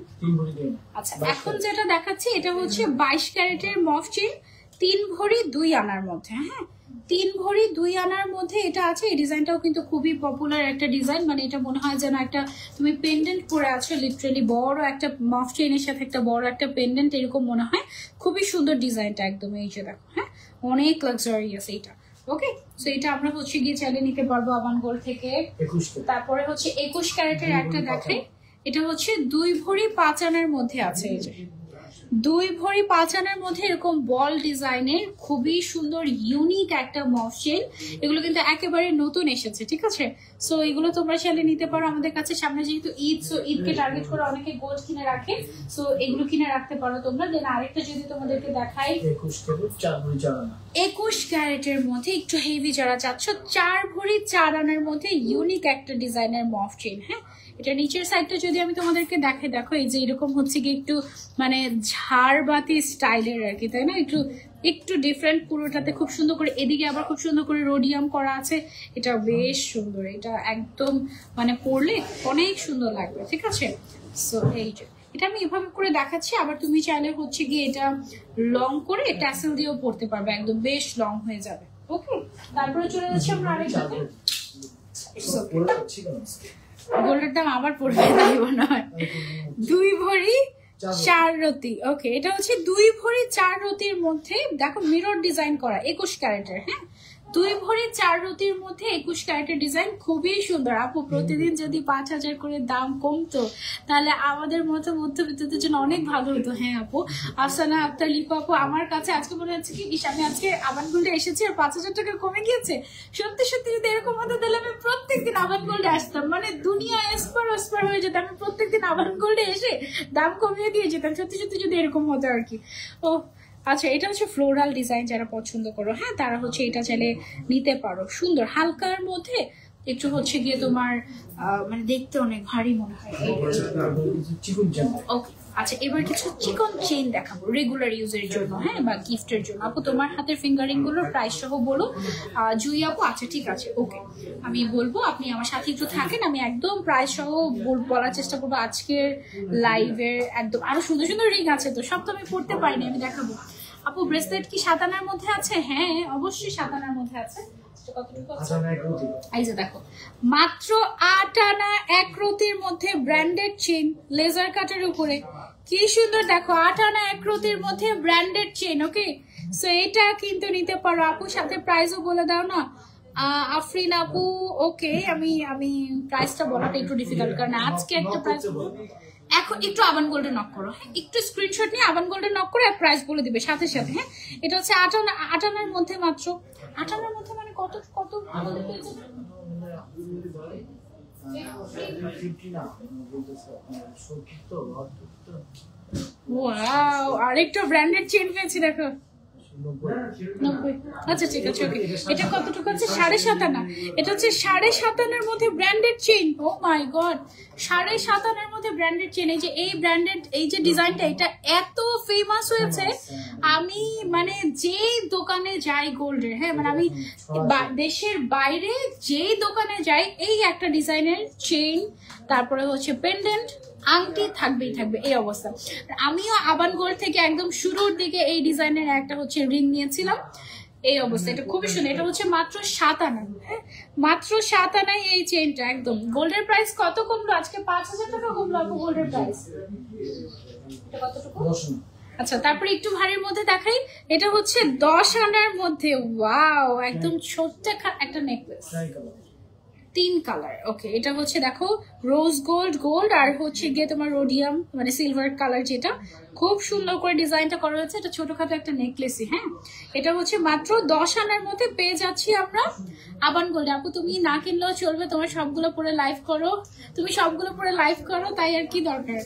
C: আচ্ছা, এখন যেটা দেখাচ্ছি এটা হচ্ছে 22 ক্যারেটের মফ চেইন, 3 ভরি 2 আনার মধ্যে। হ্যাঁ 3 ভরি 2 আনার মধ্যে এটা আছে। এই ডিজাইনটাও কিন্তু খুবই পপুলার একটা ডিজাইন, মানে এটা মনে হয় যেন একটা তুমি পেন্ডেন্ট পরে আছো, লিটারালি বড় একটা মফ চেইনের সাথে একটা বড় একটা পেন্ডেন্ট, এরকম মনে হয়। খুবই সুন্দর ডিজাইনটা একদম, এই যে দেখো। হ্যাঁ অনেক লাক্সারিয়াস এইটা। ওকে সো এটা আমরা হচ্ছে গিয়ে চাইলে নিতে পারবো আবান গোল্ড থেকে। তারপরে হচ্ছে 21 ক্যারেটের একটা দেখাই, এটা হচ্ছে 2 ভরি 5 আনার মধ্যে আছে। এই যে 2 ভরি 5 আনার মধ্যে এরকম বল ডিজাইনের খুবই সুন্দর ইউনিক একটা মফ চেইন। এগুলো কিন্তু একেবারে নতুন এসেছে, ঠিক আছে। সো এগুলো তোমরা চাইলে নিতে পারো আমাদের কাছে। সামনে যেহেতু ঈদ, সো ঈদকে টার্গেট করে অনেকে গোল্ড কিনে রাখে, সো এগুলো কিনে রাখতে পারো তোমরা। দেন আরেকটা যদি তোমাদেরকে দেখাই, 21 ক্যারেটের মধ্যে একটু হেভি যারা চাচ্ছ, 4 ভরি 4 আনার মধ্যে ইউনিক একটা ডিজাইনের মফ চেইন। হ্যাঁ এটা নিচের সাইডটা যদি আমি তোমাদেরকে দেখাই, দেখো এই যে এরকম হচ্ছে কি একটু মানে ঝাড়বাতি স্টাইলের আর কি, তাই না, একটু ডিফারেন্ট পুরোটাতে, খুব সুন্দর করে। এদিকে আবার খুব সুন্দর করে রোডিয়াম করা আছে, এটা বেশ সুন্দর। এটা একদম মানে পরলে অনেক সুন্দর লাগবে, ঠিক আছে। সো এই যে এটা আমি এভাবে করে দেখাচ্ছি, আবার তুমি চাইলে হচ্ছে গিয়ে এটা লং করে ট্যাসেল দিয়েও পরতে পারবে, একদম বেশ লং হয়ে যাবে। ওকে তারপরে চলে যাচ্ছি আমরা আরেকটাতে। গোল্ডের দাম আবার পড়বে তাই মনে হয়। 2 ভরি 4 রতি। ওকে এটা হচ্ছে 2 ভরি 4 রতির মধ্যে, দেখো মিরর ডিজাইন করা, 21 ক্যারেটের। হ্যাঁ 2 ভরি 4 রতির মধ্যে 21 ক্যারেটের ডিজাইন, খুবই সুন্দর। আপু প্রতিদিন যদি 5000 করে দাম কমতো তাহলে আমাদের মতো মধ্যবিত্তদের জন্য অনেক ভালো হতো। হ্যাঁ আপু, আফসানা আক্তার লিপু আপু, আমার কাছে আজকে মনে হচ্ছে কি আমি আজকে আবান গোল্ডে এসেছি আর 5000 টাকা কমে গিয়েছে। সত্যি যদি এরকম হতো তাহলে আমি প্রত্যেকদিন আবান গোল্ডে আসতাম, মানে দুনিয়া এসপার হয়ে যেত। আমি প্রত্যেকদিন আবান গোল্ডে এসে দাম কমিয়ে দিয়ে যেতাম, সত্যি যদি এরকম হতো আর কি। ও আচ্ছা, এটা হচ্ছে ফ্লোরাল ডিজাইন, যারা পছন্দ করো হ্যাঁ তারা হচ্ছে এটা চাইলে নিতে পারো। সুন্দর হালকার মধ্যে একটু হচ্ছে গিয়ে তোমার মানে দেখতে অনেক ভারী মনে হয়। ওকে আচ্ছা, এবার কিছু চিকন চেইন দেখাবো রেগুলার ইউজের জন্য, হ্যাঁ বা গিফটের জন্য। আপু তোমার হাতের ফিঙ্গারিং গুলোর প্রাইস সহ বলো। জুই আপু আচ্ছা ঠিক আছে, ওকে আমি বলবো, আপনি আমার সাথে একটু থাকেন, আমি একদম প্রাইস সহ বলার চেষ্টা করবো আজকের লাইভের। একদম আরো সুন্দর সুন্দর রিং আছে, তো সব তো আমি পড়তে পারিনি, আমি দেখাবো। আপু ব্রেসলেট কি 7 আনার মধ্যে আছে? হ্যাঁ অবশ্যই 7 আনার মধ্যে আছে। এই যে দেখো মাত্র 8 আনা 1 রতির মধ্যে ব্র্যান্ডেড চেইন, লেজার কাটের উপরে, কি সুন্দর। দেখো 8 আনা 1 রতির মধ্যে ব্র্যান্ডেড চেইন। ওকে সো এটা কিন্তু নিতে পারো আপু, সাথে প্রাইসও বলে দাও না আফরিন আপু। ওকে আমি প্রাইসটা বলাটা একটু ডিফিকাল্ট, কারণ আজকে একটা প্রাইস। এখন একটু আবান গোল্ডে নক করো, হ্যাঁ একটু স্ক্রিনশট নিয়ে আবান গোল্ডে নক করে প্রাইস বলে দিবে সাথে সাথে। হ্যাঁ এটা হচ্ছে 8 আনার মধ্যে, মাত্র 8 আনার মধ্যে, মানে কত ওয়াও, আরেকটা ব্র্যান্ডেড চেইন পেয়েছি দেখো 90। আচ্ছা ঠিক আছে ওকে, এটা কতটুকু আছে? 7.5 আনা। এটা হচ্ছে 7.5 আনার মধ্যে ব্র্যান্ডেড চেইন। ও মাই গড, 7.5 আনার মধ্যে ব্র্যান্ডেড চেইন। এই যে এই ব্র্যান্ডেড এই যে ডিজাইনটা, এটা এত ফেমাস হয়েছে, আমি মানে যেই দোকানে যাই গোল্ডের, হ্যাঁ মানে আমি দেশের বাইরে যেই দোকানে যাই, এই একটা ডিজাইনের চেইন, তারপরে হচ্ছে পেন্ডেন্ট, আংটি থাকবেই থাকবে, এই অবস্থা। আমিও আবান গোল্ড থেকে একদম শুরুর দিকে এই ডিজাইনের একটা হচ্ছে রিং নিয়েছিলাম, এই অবস্থা। এটা খুবই সুন্দর। এটা হচ্ছে মাত্র 7 আনা, হ্যাঁ মাত্র 7 আনায় এই চেইনটা। একদম গোল্ডের প্রাইস কত কমলো আজকে? 5000 টাকা কমলো আপু গোল্ডের প্রাইস। এটা কতটুকু? আচ্ছা তারপরে একটু ভারীর মধ্যে দেখাই, এটা হচ্ছে 10 আনার মধ্যে। ওয়াও, একদম ছোট্ট একটা নেকলেস। তিন কালার। ওকে, এটা হচ্ছে দেখো রোজ গোল্ড গোল্ড আর হচ্ছে গিয়ে তোমার রোডিয়াম মানে সিলভার কালার, যেটা খুব সুন্দর করে ডিজাইনটা করা হয়েছে। এটা ছোটখাটো একটা নেকলেসই। হ্যাঁ, এটা হচ্ছে মাত্র 10 আনার মধ্যে পেয়ে যাচ্ছি আমরা আবান গোল্ডে। আপু তুমি না কিনলেও চলবে, তোমার সবগুলো পরে লাইভ করো, তুমি সবগুলো পরে লাইভ করো, তাই আর কি দরকার।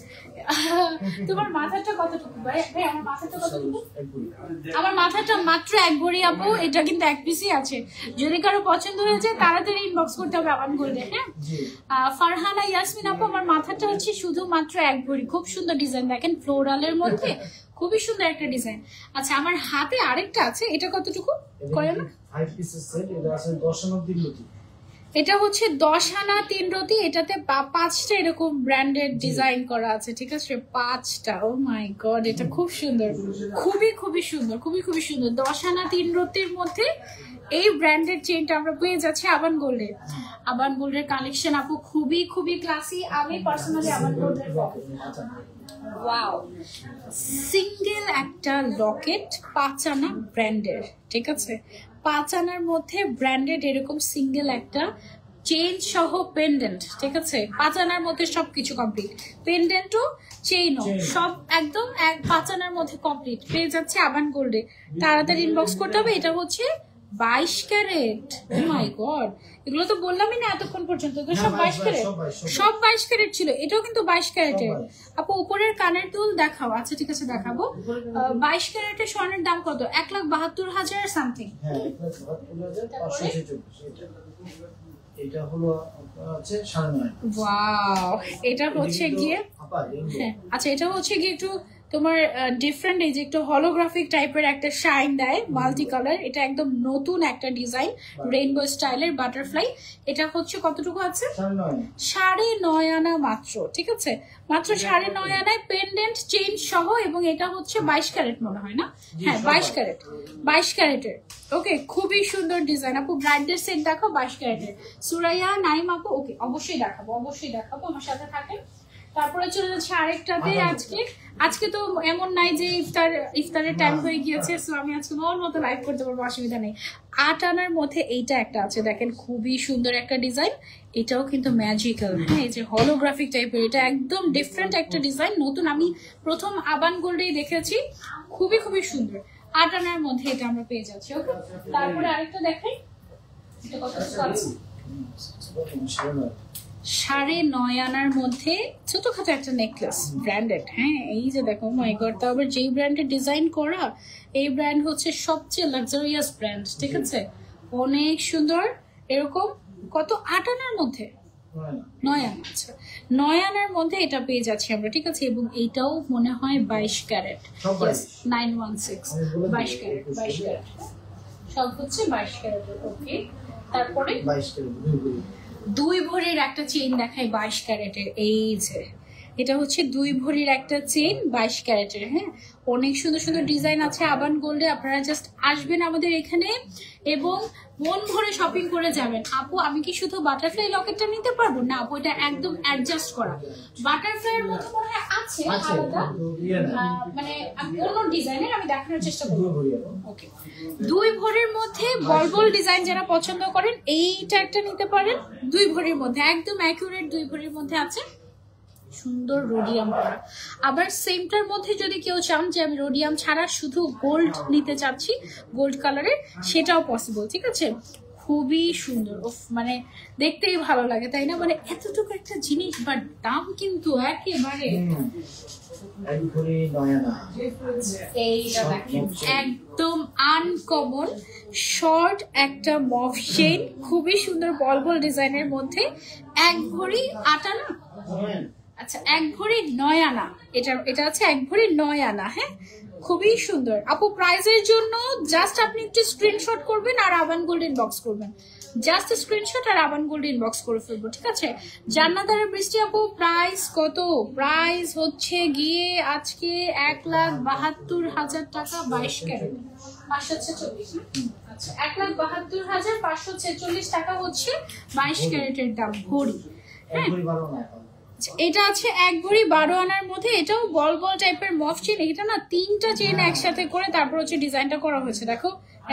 C: তোমার মাথাটা কতটুকু ভাই? ভাই আমার মাথাটা কতটুকু? আমার মাথাটা মাত্র 1 ভরি আপু। এটা কিন্তু 1 পিসই আছে, যদি কারো পছন্দ হয়ে যায় তাড়াতাড়ি ইনবক্স করতে হবে আবান গোল্ডে। হ্যাঁ, ফারহানা ইয়াসমিন আপু আমার মাথাটা হচ্ছে শুধুমাত্র 1 ভরি। খুব সুন্দর ডিজাইন, দেখেন ফ্লোরালের মধ্যে খুবই সুন্দর একটা ডিজাইন। আচ্ছা, আমার হাতে আরেকটা আছে, এটা কতটুকু করে না?
B: 5 পিসের সেট, এটা আছে 10 আনা 3 রতি।
C: এটা হচ্ছে 10 আনা 3 রতি। এটাতে 5টা এরকম ব্র্যান্ডেড ডিজাইন করা আছে, ঠিক আছে? 5টা। ও মাই গড, এটা খুব সুন্দর, খুবই খুবই সুন্দর, খুবই খুবই সুন্দর। 10 আনা 3 রতির মধ্যে এই ব্র্যান্ডেড চেইনটা আমরা পেয়ে যাচ্ছি আবান গোল্ডে। আবান গোল্ডের কালেকশন আপু খুবই খুবই ক্লাসি। আমি পার্সোনালি আবান গোল্ডের ওয়াও, সিঙ্গেল একটা লকেট 5 আনা ব্র্যান্ডের, ঠিক আছে? 5 আনার মধ্যে ব্র্যান্ডেড এরকম সিঙ্গেল একটা চেইন সহ পেন্ডেন্ট, ঠিক আছে? 5 আনার মধ্যে সবকিছু কমপ্লিট, পেন্ডেন্টও চেইনও সব একদম 5 আনার মধ্যে কমপ্লিট পেয়ে যাচ্ছে আবান গোল্ডে। তাড়াতাড়ি ইনবক্স করতে হবে। এটা হচ্ছে 22 ক্যারেট। ও মাই গড, এগুলো তো বললামই না এতক্ষণ পর্যন্ত, তো সব 22 ক্যারেট, সব 22 ক্যারেট ছিল। এটাও কিন্তু 22 ক্যারেটের। আপু উপরের কানের দুল দেখাও। আচ্ছা ঠিক আছে, দেখাবো। 22 ক্যারেটের স্বর্ণের দাম কত? 1,72,000 সামথিং।
B: হ্যাঁ, 1,72,546। এটা হলো আছে 9.5।
C: ওয়াও, এটা হচ্ছে গিয়ে হ্যাঁ, আচ্ছা এটা হচ্ছে গিয়ে একটু তোমার ডিফারেন্ট, এই যে একটু হলোগ্রাফিক টাইপের একটা শাইন দেয়, মাল্টি কালার। এটা একদম নতুন একটা ডিজাইন, রেইনবো স্টাইলের বাটারফ্লাই। এটা হচ্ছে কতটুকু আছে? 9.5 আনা মাত্র, ঠিক আছে? মাত্র 9.5 আনায় পেন্ডেন্ট চেইন সহ। এবং এটা হচ্ছে 22 ক্যারেট মনে হয় না? হ্যাঁ 22 ক্যারেট, 22 ক্যারেটের। ওকে, খুবই সুন্দর ডিজাইন। আপু ব্র্যান্ডের সেট দেখো 22 ক্যারেটের। সুরাইয়া নাইম আপু, ওকে অবশ্যই দেখাবো, অবশ্যই দেখাবো, আমার সাথে থাকেন। তারপরে চলে যাচ্ছে আরেকটাতে। আজকে তো এমন নাই যে ইফতারের টাইম হয়ে গিয়েছে, সো আমি আজকে মন মতো লাইভ করতে পারবো, অসুবিধা নেই। 8 আনার মধ্যে এইটা একটা আছে, দেখেন খুবই সুন্দর একটা ডিজাইন। এটাও কিন্তু ম্যাজিক্যাল। হ্যাঁ, এই যে হলোগ্রাফিক টাইপের, এটা একদম ডিফারেন্ট একটা ডিজাইন, নতুন। আমি প্রথম আবান গোল্ডেই দেখেছি, খুবই খুবই সুন্দর। 8 আনার মধ্যে এটা আমরা পেয়ে যাচ্ছি। ওকে, তারপরে আরেকটা দেখাই, এটা কত আছে? 9.5 আনার মধ্যে ছোটখাটো একটা নেকলেস, ব্র্যান্ডেড। হ্যাঁ, এই যে দেখো, মাই গড, তাও আবার যেই ব্র্যান্ডের ডিজাইন করা, এই ব্র্যান্ড হচ্ছে সবচেয়ে লাক্সারিয়াস ব্র্যান্ড, ঠিক আছে? অনেক সুন্দর। এরকম কত? 8 আনার মধ্যে 9 আনা। আচ্ছা, 9 আনার মধ্যে এটা পেয়ে যাচ্ছি আমরা, ঠিক আছে? এবং এইটাও মনে হয় 22 ক্যারেট, 916, 22 ক্যারেট, 22 ক্যারেট, সব হচ্ছে 22 ক্যারেটের। ওকে, তারপরে 2 ভরির একটা চেইন দেখাই 22 ক্যারেটের। এই যে এটা হচ্ছে 2 ভরির একটা চেইন 22 ক্যারেটের। হ্যাঁ, অনেক সুন্দর সুন্দর ডিজাইন আছে আবান গোল্ডে। আপনারা জাস্ট আসবেন আমাদের এখানে এবং মন ভরে শপিং করে যাবেন। আপু আমি কি শুধু বাটারফ্লাই লকেটটা নিতে পারবো? না আপু, এটা একদম অ্যাডজাস্ট করা। বাটারফ্লাইয়ের মতো মনে হয় আছে আলাদা, মানে অন্য ডিজাইনের, আমি দেখানোর চেষ্টা করবো। ওকে, 2 ভরির মধ্যে বলবল ডিজাইন যারা পছন্দ করেন, এইটা একটা নিতে পারেন। 2 ভরির মধ্যে একদম অ্যাকুরেট 2 ভরির মধ্যে আছে, সুন্দর রোডিয়াম করা। আবার সেমটার মধ্যে যদি কেউ চান যে আমি রোডিয়াম ছাড়া শুধু গোল্ড নিতে চাচ্ছি, গোল্ড কালারের, সেটাও পসিবল, ঠিক আছে? খুবই সুন্দর, মানে দেখতেই ভালো লাগে, তাই না? মানে এতটুকু একটা জিনিস, বাট দাম কিন্তু একেবারে এইটা দেখেন, একদম আনকমন শর্ট একটা মভ চেইন, খুবই সুন্দর বলবল ডিজাইনের মধ্যে। 1 ভরি 8 আনা। আচ্ছা, 1 ভরি 9 আনা। এটা আছে 1 ভরি 9 আনা। হ্যাঁ, খুবই সুন্দর। আপু প্রাইজের জন্য জাস্ট আপনি একটু স্ক্রিনশট করবেন আর আবান গোল্ড ইনবক্স করবেন, জাস্ট স্ক্রিনশট আর আবান গোল্ড ইনবক্স করে ফেলবো, ঠিক আছে? জান্নাতারা বৃষ্টি আপু প্রাইস কত? প্রাইস হচ্ছে গিয়ে আজকে 1,72,000 টাকা, 22 ক্যারেট, 546। আচ্ছা, 1,72,546 টাকা হচ্ছে 22 ক্যারেটের দাম ভরি। হ্যাঁ, এটা আছে 1 ভরি 12 আনার মধ্যে। এটাও বল বল টাইপের মফ চেন। এটা না 3টা চেন একসাথে করে তারপর হচ্ছে ডিজাইনটা করা হয়েছে। দেখো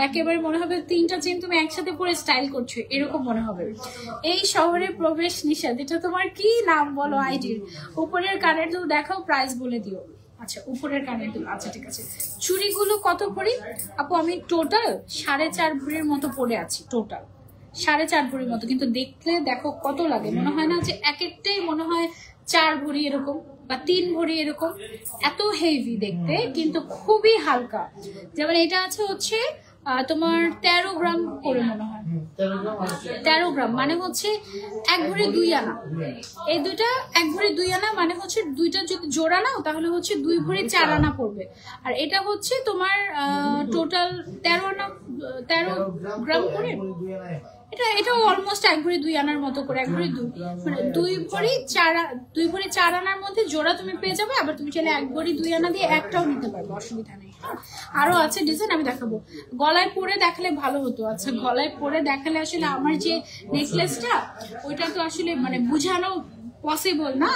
C: একেবারে মনে হবে 3টা চেন তুমি একসাথে পরে স্টাইল করছো এরকম মনে হবে। এই শহরে প্রবেশ নিষেধ, এটা তোমার কি নাম বলো আইডির? উপরের কানের দুল দেখাও, প্রাইস বলে দিও। আচ্ছা উপরের কানের দুল, আচ্ছা ঠিক আছে। চুড়িগুলো কত ভরি আপু? আমি টোটাল 4.5 ভরির মতো পরে আছি, টোটাল 4.5 ভরির মতো। কিন্তু দেখলে দেখো কত লাগে, মনে হয় না যে এক একটাই মনে হয় 4 ভরি এরকম বা 3 ভরি এরকম, এত হেভি দেখতে কিন্তু খুবই হালকা। যেমন এটা আছে হচ্ছে তোমার 13 গ্রাম করে মনে হয়, 13 গ্রাম মানে হচ্ছে 1 ভরি 2 আনা। এই দুইটা 1 ভরি 2 আনা মানে হচ্ছে দুইটা যদি জোড়া নাও তাহলে হচ্ছে 2 ভরি 4 আনা পড়বে। আর এটা হচ্ছে তোমার টোটাল 13 আনা, 13 গ্রাম করে। এটা অলমোস্ট 1 ভরি 2 আনার মতো করে, 1 ভরি 2 মানে 2 ভরি 4 আনার মধ্যে জোড়া তুমি পেয়ে যাবে। আবার তুমি চাইলে 1 ভরি 2 আনা দিয়ে একটাও নিতে পারবে, অসুবিধা নেই। আরো আছে ডিজাইন, আমি দেখাবো। গলায় পরে দেখালে ভালো হতো। আচ্ছা গলায় পরে দেখালে আসলে আমার যে নেকলেসটা ওইটা তো আসলে মানে বুঝানো পসিবল না।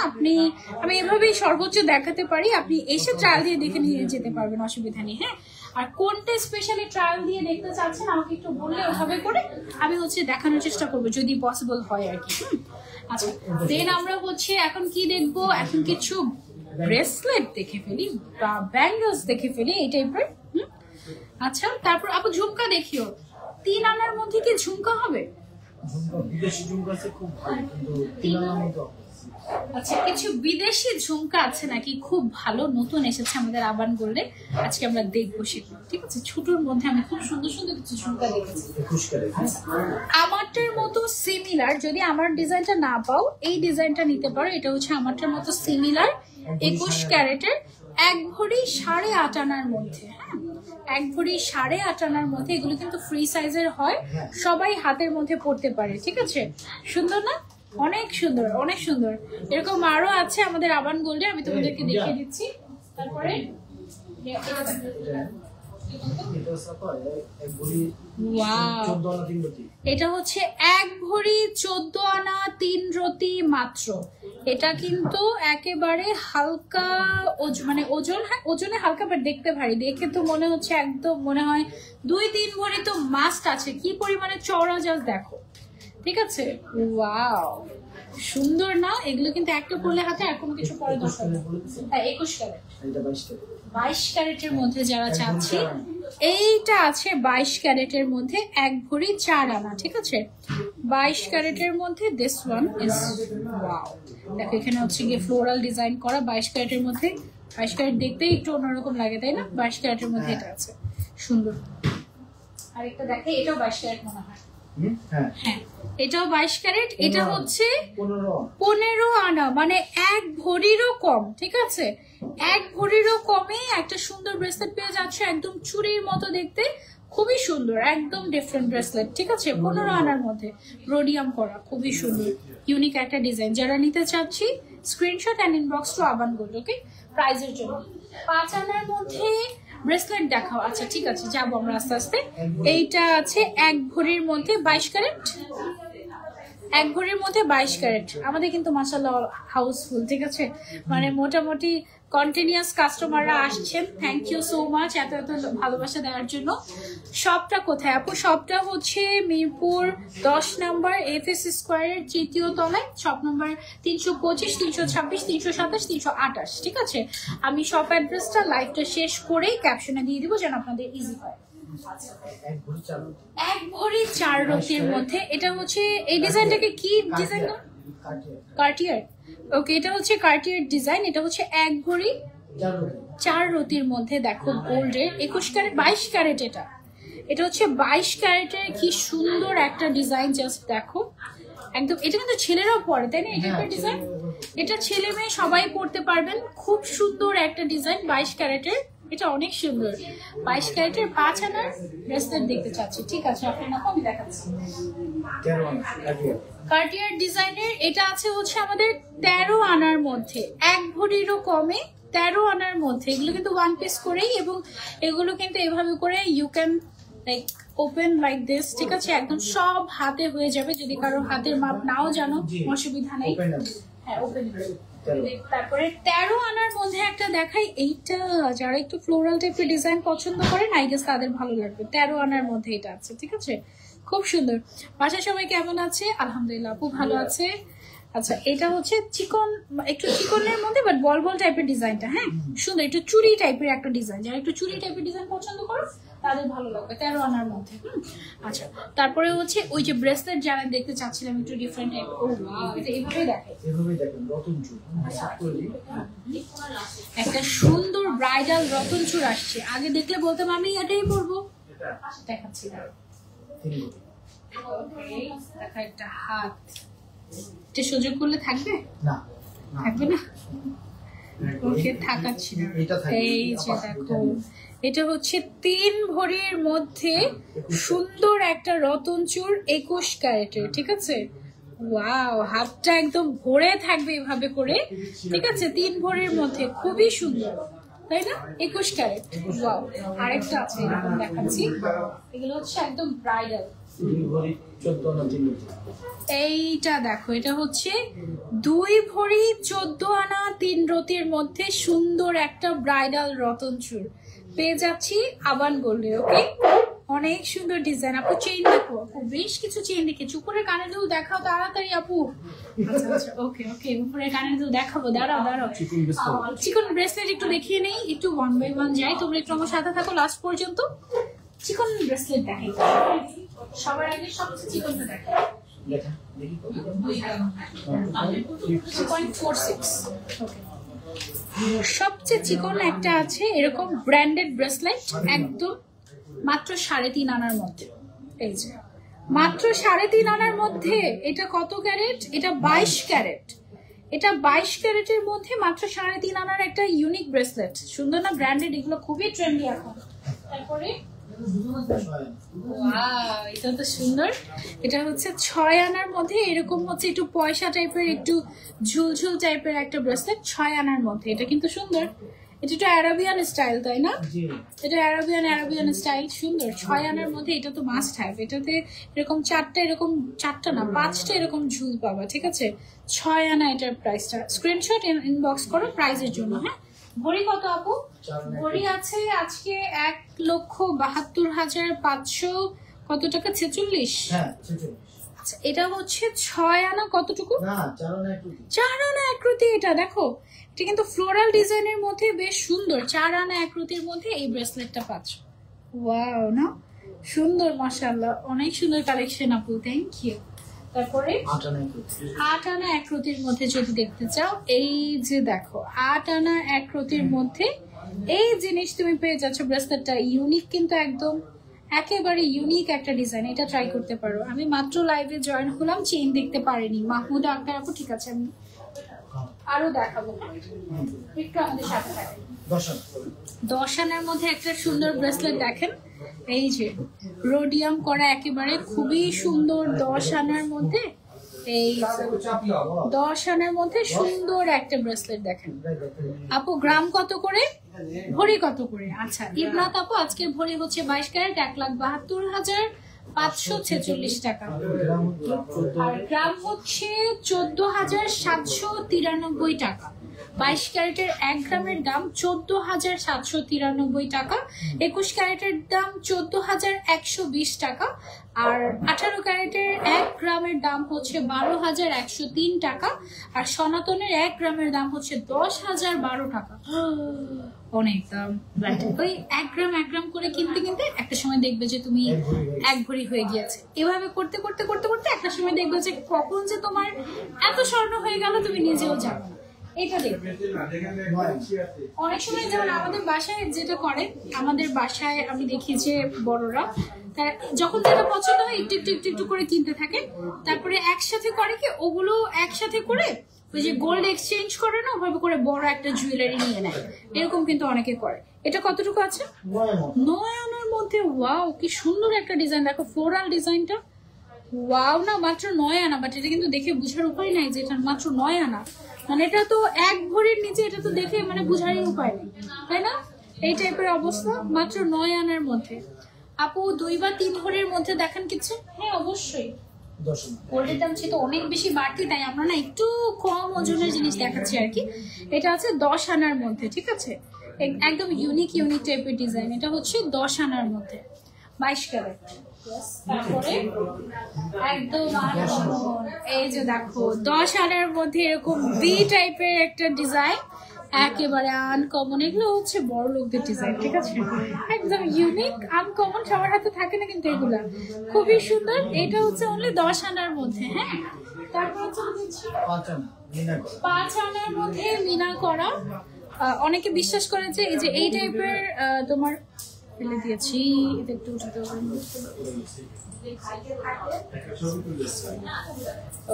C: আমি এভাবেই সর্বোচ্চ দেখাতে পারি, আপনি এসে ট্রায়াল দিয়ে দেখে নিয়ে যেতে পারবেন, অসুবিধা নেই। হ্যাঁ, আর কোনটা স্পেশালি ট্রায়াল দিয়ে দেখতে চাচ্ছেন আমাকে একটু বললে ওভাবে করে আমি হচ্ছে দেখানোর চেষ্টা করবো যদি পসিবল হয় আর কি। আচ্ছা দেন আমরা হচ্ছে এখন কি দেখবো, এখন কিছু ব্রেসলেট দেখে ফেলি বা ব্যাঙ্গলস দেখে ফেলি এই টাইপের। আচ্ছা তারপর আপু ঝুমকা দেখিও, 3 আনার মধ্যে কি ঝুমকা হবে?
B: বিদেশি ঝুমকা আছে খুব ভালো, কিন্তু 3 আনার মতো।
C: আচ্ছা কিছু বিদেশি ঝুমকা আছে নাকি খুব ভালো, নতুন এসেছে আমাদের আবান গোল্ডে, আজকে আমরা দেখবো সেগুলো। ঠিক আছে, ছোটর মধ্যে আমি খুব সুন্দর সুন্দর কিছু ঝুমকা দেখেছি আমারটার মতো সিমিলার। যদি আমার ডিজাইনটা না পাও এই ডিজাইনটা নিতে পারো, এটা হচ্ছে আমারটার মতো সিমিলার 21 ক্যারেটের 1 ভরি 8.5 আনার মধ্যে। হ্যাঁ 1 ভরি 8.5 আনার মধ্যে, এগুলো কিন্তু ফ্রি সাইজের হয়, সবাই হাতের মধ্যে পড়তে পারে। ঠিক আছে, সুন্দর না? অনেক সুন্দর, অনেক সুন্দর। এরকম আরো আছে আমাদের আবান গোল্ডে, আমি তোমাদেরকে দেখিয়ে দিচ্ছি। তারপরে এটা হচ্ছে 1 ভরি 14 আনা 3 রতি মাত্র। এটা কিন্তু একেবারে হালকা মানে ওজন, হ্যাঁ ওজনে হালকা বাট দেখতে ভারী। দেখে তো মনে হচ্ছে একদম মনে হয় 2-3 ভরি তো মাস্ট আছে। কি পরিমাণে চওড়া জাস্ট দেখো। ঠিক আছে, ওয়াও সুন্দর না? এগুলো কিন্তু একটা পরলে হাতে আর কোনো কিছু পরে দরকার নেই। 21 ক্যারেট, 22 ক্যারেটের মধ্যে যারা চাচ্ছি, এইটা আছে 22 ক্যারেটের মধ্যে 1 ভরি 4 আনা। ঠিক আছে, 22 ক্যারেটের মধ্যে দিস ওয়ান ইজ ওয়াও। দেখো এখানে হচ্ছে গিয়ে ফ্লোরাল ডিজাইন করা 22 ক্যারেটের মধ্যে। 22 ক্যারেট দেখতেই একটু অন্যরকম লাগে তাই না? 22 ক্যারেটের মধ্যে এটা আছে, সুন্দর। আরেকটা দেখে, এটাও 22 ক্যারেট মনে হয়। হ্যাঁ এটাও 22 ক্যারেট। এটা হচ্ছে 15 আনা মানে 1 ভরিরও কম। ঠিক আছে, 1 ভরিরও কমে একটা সুন্দর ব্রেসলেট পেয়ে যাচ্ছে, একদম চুড়ির মতো দেখতে, খুবই সুন্দর, একদম ডিফারেন্ট ব্রেসলেট। ঠিক আছে, 15 আনার মধ্যে রোডিয়াম করা, খুবই সুন্দর ইউনিক একটা ডিজাইন। যারা নিতে চাচ্ছি screenshot and inbox to Aban gold. Okay, প্রাইজের জন্য 5 আনার মধ্যে ব্রেসলেট দেখাও। আচ্ছা ঠিক আছে, যাবো আমরা আস্তে আস্তে। এইটা আছে 1 ভরির মধ্যে 22 ক্যারেট, 1 ভরির মধ্যে 22 ক্যারেট। আমাদের কিন্তু মাশাআল্লাহ হাউসফুল। ঠিক আছে, মানে মোটামুটি কন্টিনিউয়াস কাস্টমাররা আসছেন। থ্যাংক ইউ সো মাচ এত এত ভালোবাসা দেওয়ার জন্য। শপটা কোথায় আপু? শপটা হচ্ছে মিরপুর 10 নম্বর এফএস স্কোয়ারের 3য় তলায়, শপ নম্বর 325, 326, 327, 328। ঠিক আছে, আমি শপ অ্যাড্রেসটা লাইভটা শেষ করেই ক্যাপশনে দিয়ে দিব যেন আপনাদের ইজি হয়। 1 ভরি 4 রতির মধ্যে, এটা হচ্ছে এই ডিজাইনটাকে কি ডিজাইন? কার্টিয়ার। ওকে, এটা হচ্ছে কার্টিয়ার ডিজাইন। এটা হচ্ছে 1 ভরি 4 রতির মধ্যে। দেখো গোল্ডের 21 ক্যারেট 22 ক্যারেট। এটা হচ্ছে 22 ক্যারেটের, কি সুন্দর একটা ডিজাইন, জাস্ট দেখো একদম। এটা কিন্তু ছেলেরাও পরে তাই না? এটা একটা ডিজাইন, এটা ছেলে মেয়ে সবাই পড়তে পারবেন। খুব সুন্দর একটা ডিজাইন 22 ক্যারেটের, এটা অনেক সুন্দর। 22 ক্যারেটের 5 আনার ব্রেসলেট দেখতে চাচ্ছি। ঠিক আছে, আপনাকে আমি দেখাচ্ছি। কার্টিয়ার ডিজাইনের এটা আছে হচ্ছে আমাদের 13 আনার মধ্যে, 1 ভরিরও কমে 13 আনার মধ্যে। এগুলো কিন্তু 1 পিস করেই, এবং এগুলো কিন্তু এভাবে করে you can like open like this. ঠিক আছে, একদম সব হাতে হয়ে যাবে। যদি কারো হাতের মাপ নাও জানো অসুবিধা নেই। হ্যাঁ ওপেন তারপরে 13 আনার মধ্যে একটা দেখাই, এইটা যারা একটু ফ্লোরাল টাইপের ডিজাইন পছন্দ করেন আই গেস তাদের ভালো লাগবে। 13 আনার মধ্যে এটা আছে, ঠিক আছে, খুব সুন্দর। বাসায় সবাই কেমন আছে? আলহামদুলিল্লাহ, আপু ভালো আছে। আচ্ছা, এটা হচ্ছে চিকন, একটু চিকনের মধ্যে বাট বল বল টাইপের ডিজাইনটা, হ্যাঁ সুন্দর, একটু চুড়ি টাইপের একটা ডিজাইন, যারা একটু চুড়ি টাইপের ডিজাইন পছন্দ করো তাদের ভালো লাগবে 13 আনার মধ্যে। আচ্ছা, তারপরে হচ্ছে ওই যে ব্রেসলেট যারা দেখতে চাচ্ছিলাম একটু ডিফারেন্ট টাইপ, ও ওয়াও, এটা এইভাবেই দেখে,
B: এভাবেই দেখেন রতন চুল
C: একটা সুন্দর ব্রাইডাল রতন চূড় আসছে। আগে দেখলে বলতাম আমি এটাই পরবো, দেখাচ্ছি না। দেখা একটা হাত, এটা সুযোগ করলে থাকবে
B: না,
C: থাকবে না, ওকে থাকাচ্ছি না। এই যে দেখো, এটা হচ্ছে 3 ভরির মধ্যে সুন্দর একটা রতন চূড় 21 ক্যারেটের, ঠিক আছে। ওয়াও, হাতটা একদম ভরে থাকবে এভাবে করে, ঠিক আছে, 3 ভরির মধ্যে খুবই সুন্দর, তাই না? 21 ক্যারেট। ওয়াও, আরেকটা আছে এরকম দেখাচ্ছি, এগুলো হচ্ছে একদম ব্রাইডাল। এইটা দেখো, এটা হচ্ছে 2 ভরি 14 আনা 3 রতির মধ্যে সুন্দর একটা ব্রাইডাল রতন চূড় পেয়ে যাচ্ছি আবান গোল্ডে। ওকে, অনেক সুন্দর ডিজাইন। আপু চেইন দেখো, আপু বেশ কিছু চেইন দেখেছি। উপরে কানের দুল দেখাও তাড়াতাড়ি আপু। আচ্ছা আচ্ছা, ওকে ওকে, উপরে কানের দুল দেখাবো, দাঁড়াও দাঁড়াও। চিকন ব্রেসলেট একটু দেখিয়ে নেই, একটু 1 বাই 1 যাই, তোমরা একটু আমার সাথে থাকো লাস্ট পর্যন্ত। চিকন ব্রেসলেট দেখাই সবার আগে, সবচেয়ে চিকনটা দেখাই। 2.46, ওকে। সবচেয়ে চিকন একটা আছে এরকম ব্র্যান্ডেড ব্রেসলেট, একদম মাত্র 3.5 আনার মধ্যে। এই যে মাত্র 3.5 আনার মধ্যে। এটা কত ক্যারেট? এটা 22 ক্যারেট। এটা 22 ক্যারেটের মধ্যে মাত্র 3.5 আনার একটা ইউনিক ব্রেসলেট। সুন্দর না? ব্র্যান্ডেড, এগুলো খুবই ট্রেন্ডি এখন। তারপরে ওয়াও, এটা তো সুন্দর। এটা হচ্ছে 6 আনার মধ্যে, এরকম হচ্ছে একটু পয়সা টাইপের, একটু ঝুলঝুল টাইপের একটা ব্রেসলেট 6 আনার মধ্যে। এটা কিন্তু সুন্দর, এটা একটু অ্যারাবিয়ান স্টাইল, তাই না? এটা অ্যারাবিয়ান স্টাইল, সুন্দর। 6 আনার মধ্যে এটা তো মাস্ট হ্যাভ। এটাতে এরকম 4টা, এরকম 4টা না 5টা এরকম ঝুল পাবা, ঠিক আছে। 6 আনা এটার প্রাইসটা। স্ক্রিনশট ইনবক্স করো প্রাইসের জন্য। হ্যাঁ, ভরি কত আপু? ভরি আছে আজকে 1,72,500 কত টাকা? 46। আচ্ছা, এটা হচ্ছে 6 আনা কতটুকু? 4 আনা একরতি। এটা দেখো, এটা কিন্তু ফ্লোরাল ডিজাইনের মধ্যে বেশ সুন্দর। 4 আনা একরতির মধ্যে এই ব্রেসলেটটা পাচ্ছ। ওয়াও, না সুন্দর, মাশাআল্লাহ, অনেক সুন্দর কালেকশন আপু, থ্যাংক ইউ। তারপরে 8 আনা একরতির মধ্যে যদি দেখতে চাও, এই যে দেখো 8 আনা একরতির মধ্যে এই জিনিস তুমি পেয়ে যাচ্ছ। ব্রেসলেটটা ইউনিক, কিন্তু একদম একেবারে ইউনিক একটা ডিজাইন। এটা ট্রাই করতে পারো। আমি মাত্র লাইভে জয়েন হলাম, চেইন দেখতে পারিনি। মাহমুদ আক্তার আপু, ঠিক আছে, আমি আরো দেখাবো, একটু আমাদের সাথে থাকেন। 10 আনার মধ্যে একটা সুন্দর ব্রেসলেট দেখেন, এই যে রোডিয়াম করা, একেবারে খুবই সুন্দর। 10 আনার মধ্যে, এই 10 আনার মধ্যে সুন্দর একটা ব্রেসলেট দেখেন। আপু গ্রাম কত করে, ভরি কত করে? আচ্ছা, ইবরাত আপু আজকের ভরি হচ্ছে 22 ক্যারেট, 1,72,546 টাকা। আর গ্রাম হচ্ছে 14,793 টাকা। 22 ক্যারেটের 1 গ্রামের দাম 14,793 টাকা। 21 ক্যারেটের দাম 14,120 টাকা। আর 18 ক্যারেটের 1 গ্রামের দাম হচ্ছে 12,103 টাকা। আর সনাতনের 1 গ্রামের দাম হচ্ছে 10,012 টাকা। অনেক দাম। ওই 1 গ্রাম করে কিনতে কিনতে একটা সময় দেখবে যে তুমি 1 ভরি হয়ে গিয়েছে। এভাবে করতে করতে করতে করতে একটা সময় দেখবে যে কখন যে তোমার এত স্বর্ণ হয়ে গেল তুমি নিজেও জানো না। এটা দেখবে অনেক সময়, যেমন আমাদের বাসায় যেটা করে, আমাদের বাসায় আমি দেখি যে বড়রা তারা যখন যেটা পছন্দ হয় একটু একটু একটু একটু করে কিনতে থাকে, তারপরে একসাথে করে কি ওগুলো একসাথে করে ওই যে গোল্ড এক্সচেঞ্জ করে না, ওভাবে করে বড় একটা জুয়েলারি নিয়ে নেয়। এরকম কিন্তু অনেকে করে। এটা কতটুকু আছে? 9 আনার মধ্যে। ওয়াও, কি সুন্দর একটা ডিজাইন দেখো, ফ্লোরাল ডিজাইনটা। ওয়াও, না মাত্র 9 আনা। বাট এটা কিন্তু দেখে বুঝার উপায় নাই যে এটা মাত্র 9 আনা। মানে এটা তো 1 ভরির নিচে, এটা তো দেখে মানে বুঝারই উপায় নেই, তাই না? এই টাইপের অবস্থা। মাত্র 9 আনার মধ্যে। আপু 2 বা 3 ভরির মধ্যে দেখেন কিছু? হ্যাঁ অবশ্যই,
B: 10 আনা।
C: গোল্ডের দাম যেহেতু অনেক বেশি বাড়তি, তাই আমরা না একটু কম ওজনের জিনিস দেখাচ্ছি আর কি। এটা আছে 10 আনার মধ্যে, ঠিক আছে, একদম ইউনিক টাইপের ডিজাইন। এটা হচ্ছে 10 আনার মধ্যে, 22 ক্যারেট। তারপরে একদম এই যে দেখো 10 আনার মধ্যে এরকম ভি টাইপের একটা ডিজাইন, একেবারে আনকমন। এগুলো হচ্ছে বড় লোকদের ডিজাইন, ঠিক আছে, একদম ইউনিক আনকমন, সবার হাতে থাকে না কিন্তু এগুলা, খুবই সুন্দর। এটা হচ্ছে অনলি 10 আনার মধ্যে। হ্যাঁ, তারপর হচ্ছে 5 আনার মধ্যে মিনা করা। অনেকে বিশ্বাস করে যে এই যে এই টাইপের তোমার ফেলে দিয়েছি, এটা একটু উঠাতে হবে।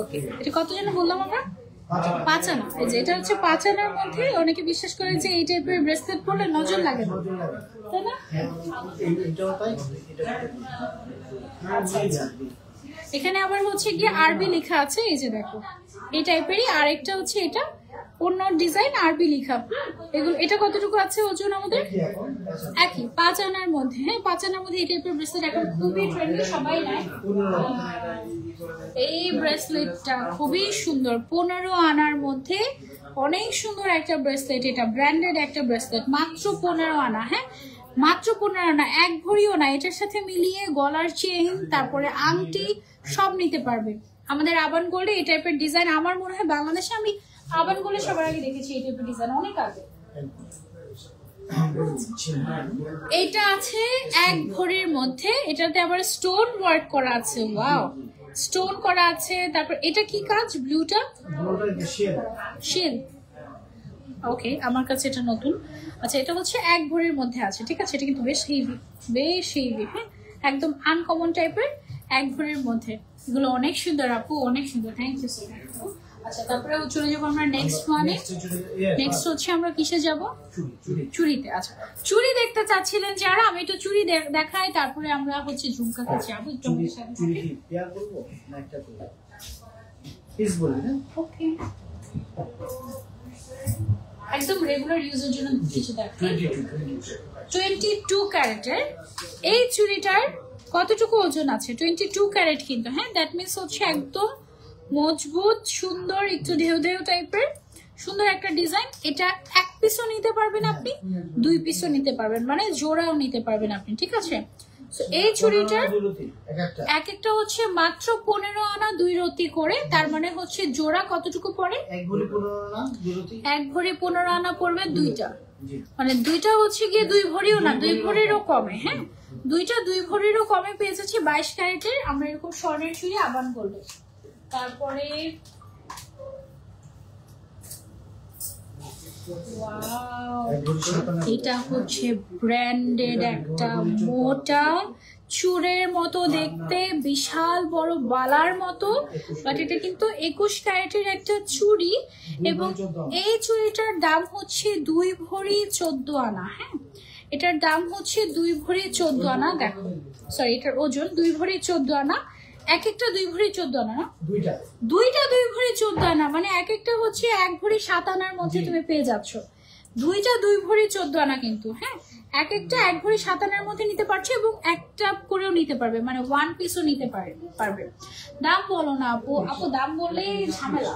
C: ওকে, এটা কত যেন বললাম আমরা? 5 আনা। এই যে এটা হচ্ছে 5 আনার মধ্যে। অনেকে বিশ্বাস করে যে এই টাইপের ব্রেসলেট পরলে নজর লাগে না, তাই না? এখানে আবার হচ্ছে গিয়ে আরবি লেখা আছে, এই যে দেখো এই টাইপেরই। আরেকটা হচ্ছে এটা অন্য ডিজাইন, আরবি লেখা। এগুলো এটা কতটুকু আছে ওজন আমাদের? একই, 5 আনার মধ্যে। হ্যাঁ, 5 আনার মধ্যে এই টাইপের ব্রেসলেট এখন খুবই ট্রেন্ডি, সবাই নেয়। এই ব্রেসলেটটা খুবই সুন্দর, 15 আনার মধ্যে অনেক সুন্দর একটা ব্রেসলেট। এটা ব্র্যান্ডেড একটা ব্রেসলেট, মাত্র 15 আনা। হ্যাঁ, মাত্র 15 আনা, 1 ভরিও না। এটার সাথে মিলিয়ে গলার চেইন, তারপরে আংটি সব নিতে পারবে। আমাদের আবান গোল্ডে এই টাইপের ডিজাইন আমার মনে হয় বাংলাদেশে আমি আবান গোল্ডে সবার আগে দেখেছি এই টাইপের ডিজাইন, অনেক আগে। এটা আছে 1 ভরির মধ্যে, এটাতে আবার স্টোন ওয়ার্ক করা আছে। ওয়াও, স্টোন করা আছে। তারপর এটা কি কাজ? ব্লুটা শেল। ওকে, আমার কাছে এটা নতুন। আচ্ছা, এটা হচ্ছে 1 ভরির মধ্যে আছে, ঠিক আছে। এটা কিন্তু বেশ হেভি, বেশ হেভি। হ্যাঁ, একদম আনকমন টাইপের 1 ভরির মধ্যে। এগুলো অনেক সুন্দর আপু, অনেক সুন্দর। Thank you so much. আচ্ছা, তারপরে চলে যাবো আমরা নেক্সট ওয়ানে। নেক্সট হচ্ছে আমরা কিসে যাব? চুড়িতে। আচ্ছা, চুড়ি দেখতে চাচ্ছিলেন যারা, আমি একটু চুড়ি দেখাই, তারপরে আমরা হচ্ছে ঝুমকাতে যাবো। ওকে, একদম রেগুলার ইউজের জন্য কিছু দেখাই। 22 ক্যারেটের এই চুড়িটার কতটুকু ওজন আছে? 22 ক্যারেট কিন্তু। হ্যাঁ, দ্যাট মিনস হচ্ছে একদম মজবুত, সুন্দর, একটু ঢেউ ঢেউ টাইপের সুন্দর একটা ডিজাইন। এটা 1 পিসও নিতে পারবেন আপনি, 2 পিসও নিতে পারবেন, মানে জোড়াও নিতে পারবেন আপনি, ঠিক আছে। এই চুড়িটার এক একটা হচ্ছে মাত্র 15 আনা 2 রতি করে। তার মানে হচ্ছে জোড়া কতটুকু পড়ে?
B: 1 ভরি 15 আনা 2 রতি।
C: 1 ভরি 15 আনা পড়বে দুইটা, মানে দুইটা হচ্ছে গিয়ে 2 ভরিও না, 2 ভরিরও কমে। হ্যাঁ, দুইটা 2 ভরিরও কমে পেয়ে যাচ্ছি 22 ক্যারেটের আমরা এরকম স্বর্ণের চুড়ি আবান গোল্ডে। তারপরে এটা হচ্ছে ব্র্যান্ডেড একটা মোটা চুড়ের মতো দেখতে, বিশাল বড় বালার মতো, বাট এটা কিন্তু 21 ক্যারেটের একটা চুড়ি। এবং এই চুড়িটার দাম হচ্ছে 2 ভরি 14 আনা। হ্যাঁ, এটার দাম হচ্ছে 2 ভরি 14 আনা। দেখো, সরি, এটার ওজন 2 ভরি 14 আনা। এক একটা 2 ভরি 14 আনা না, দুইটা 2 ভরি 14 আনা, মানে এক একটা হচ্ছে 1 ভরি 7 আনার মধ্যে তুমি পেয়ে যাচ্ছ। দুইটা 2 ভরি 14 আনা কিন্তু। হ্যাঁ, এক একটা 1 ভরি 7 আনার মধ্যে নিতে পারছো, এবং একটা করেও নিতে পারবে, মানে 1 পিসও নিতে পারবে। দাম বলো না আপু, আপু দাম বললে ঝামেলা।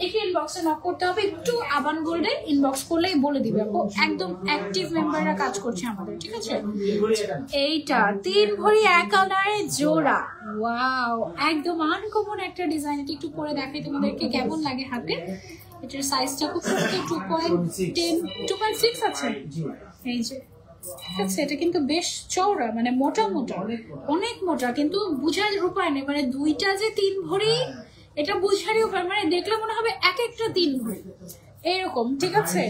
C: একটু ইনবক্সে নক করতে হবে, একটু আবান গোল্ডে ইনবক্স করলেই বলে দিবে আপু। একদম অ্যাক্টিভ মেম্বাররা কাজ করছে আমাদের, ঠিক আছে। এইটা 3 ভরি 1 আনার জোড়া। ওয়াও, একদম আনকমন একটা ডিজাইন। এটা একটু পরে দেখাই তোমাদেরকে কেমন লাগে হাতে। এটার সাইজটা খুব ছোট, 2.6 আছে। এই যে, ঠিক আছে, এটা কিন্তু বেশ চওড়া, মানে মোটা মোটা, অনেক মোটা, কিন্তু বুঝার উপায় নেই, মানে দুইটা যে 3 ভরি এটা বুঝারই উপায়, মানে দেখলে মনে হবে এক একটা 3 ভরি এরকম, ঠিক আছে।